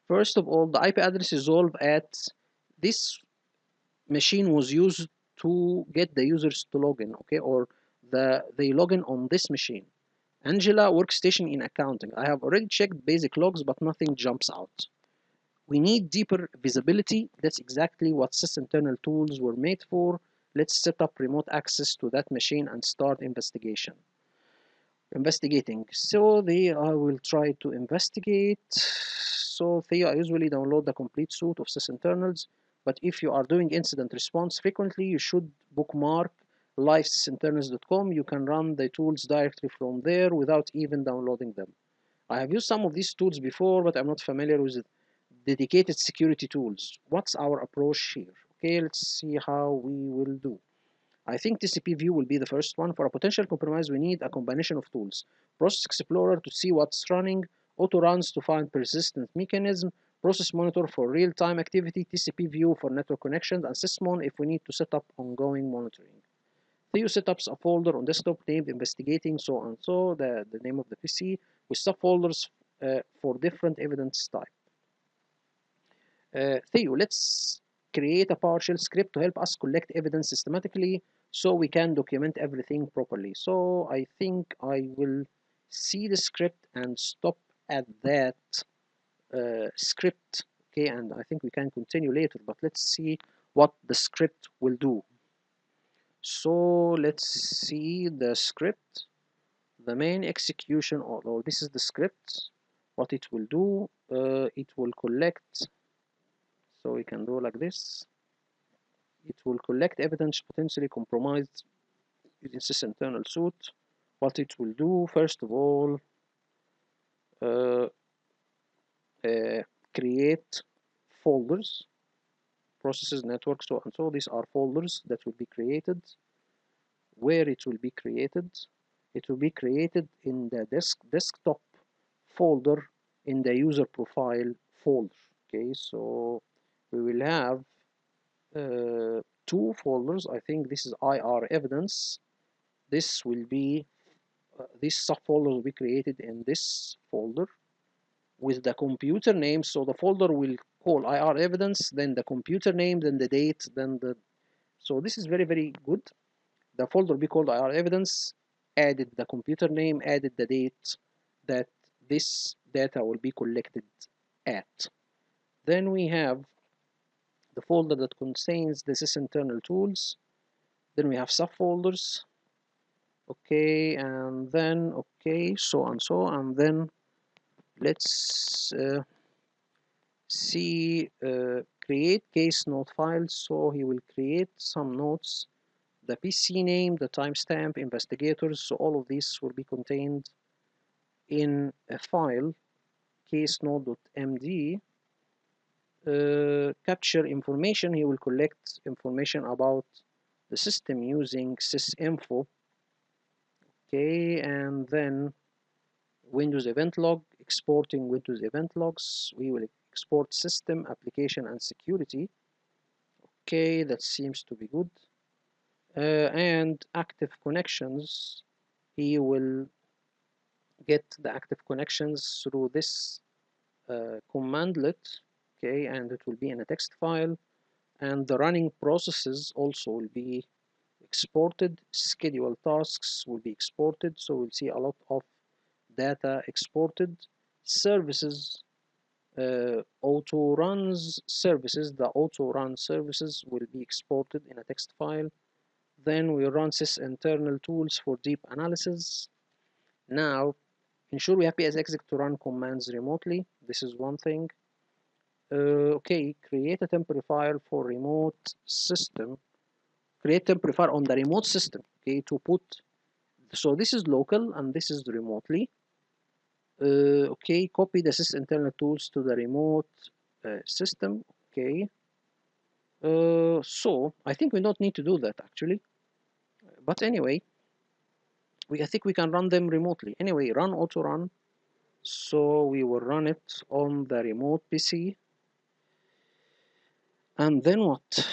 First of all, the IP address is resolved at this machine was used to get the users to log in, okay, or they log in on this machine. Angela workstation in accounting. I have already checked basic logs, but nothing jumps out. We need deeper visibility. That's exactly what sysinternal tools were made for. Let's set up remote access to that machine and start investigating. So I will try to investigate. So I usually download the complete suite of sysinternals, but if you are doing incident response frequently, you should bookmark livesysinternals.com. You can run the tools directly from there without even downloading them. I have used some of these tools before, but I'm not familiar with dedicated security tools. What's our approach here? Okay, let's see how we will do. I think TCP view will be the first one. For a potential compromise, we need a combination of tools. Process Explorer to see what's running, auto runs to find persistent mechanism, Process Monitor for real-time activity, TCP view for network connections, and Sysmon if we need to set up ongoing monitoring. Theo setups a folder on desktop named investigating so and so, the name of the PC, with subfolders for different evidence type. Theo, let's create a PowerShell script to help us collect evidence systematically so we can document everything properly. So I think I will see the script and stop at that script. Okay, and I think we can continue later, but let's see what the script will do. So let's see the script, the main execution, or this is the script. What it will do, it will collect, so we can do like this. It will collect evidence potentially compromised using sysinternal suit. What it will do, first of all, uh, create folders, processes, networks, so and so. These are folders that will be created. Where it will be created? It will be created in the desktop folder in the user profile folder. Okay, so we will have two folders. I think this is IR evidence. This will be this subfolder will be created in this folder with the computer name. So the folder will call IR evidence, then the computer name, then the date, then the. So this is very, very good. The folder will be called IR evidence, added the computer name, added the date that this data will be collected at. Then we have the folder that contains the sysinternal tools. Then we have subfolders. Okay, and then okay, so and so, and then let's see create case note files. So he will create some notes, the PC name, the timestamp, investigators. So all of these will be contained in a file case node.md. Capture information. He will collect information about the system using sysinfo. Okay, and then Windows event log, exporting Windows event logs. We will export system, application, and security. Okay, that seems to be good. And active connections, he will get the active connections through this commandlet. Okay, and it will be in a text file. And the running processes also will be exported. Scheduled tasks will be exported. So we'll see a lot of data exported. Services, auto runs services, the auto run services will be exported in a text file. Then we run sysinternal tools for deep analysis. Now, ensure we have PSExec to run commands remotely. This is one thing. Okay, create a temporary file for remote system. Create temporary file on the remote system. Okay, to put. So this is local and this is remotely. Okay, copy the sysinternal tools to the remote system. Okay. So I think we don't need to do that actually. But anyway, I think we can run them remotely. Anyway, run auto run. So we will run it on the remote PC. And then what?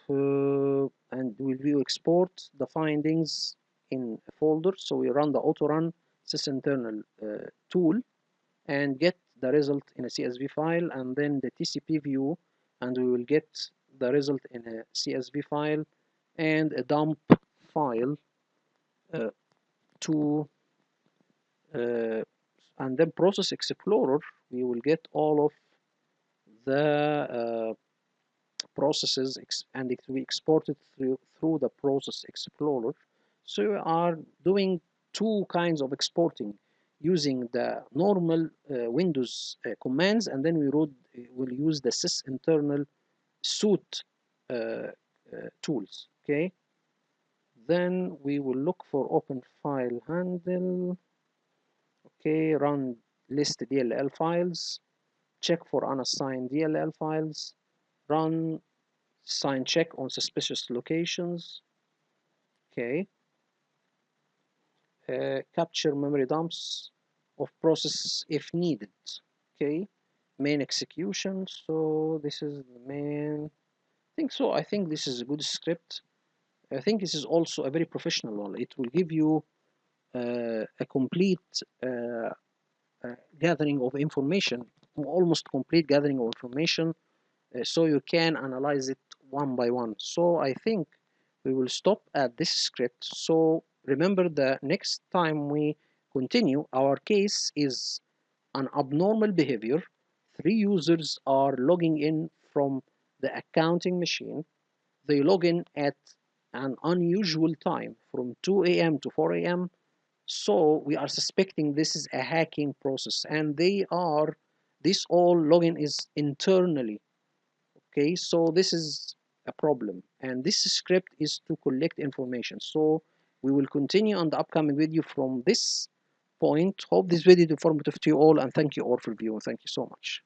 And we will export the findings in a folder. So we run the auto run sysinternal tool and get the result in a CSV file, and then the TCP view, and we will get the result in a CSV file and a dump file to and then process explorer. We will get all of the processes and it will be exported through the process explorer. So we are doing two kinds of exporting using the normal Windows commands, and then we will use the sysinternal suite tools. Okay, then we will look for open file handle. Okay, run list DLL files, check for unassigned DLL files, run sign check on suspicious locations. Okay, capture memory dumps of process if needed. Okay, main execution. So this is the main thing. So I think this is a good script. I think this is also a very professional one. It will give you a complete gathering of information, almost complete gathering of information, so you can analyze it one by one. So I think we will stop at this script. So remember, the next time we continue, our case is an abnormal behavior. Three users are logging in from the accounting machine. They log in at an unusual time from 2 a.m. to 4 a.m. So we are suspecting this is a hacking process, and this all login is internally. Okay, so this is a problem, and this script is to collect information. So we will continue on the upcoming video from this point. Hope this video is informative to you all, and thank you all for viewing. Thank you so much.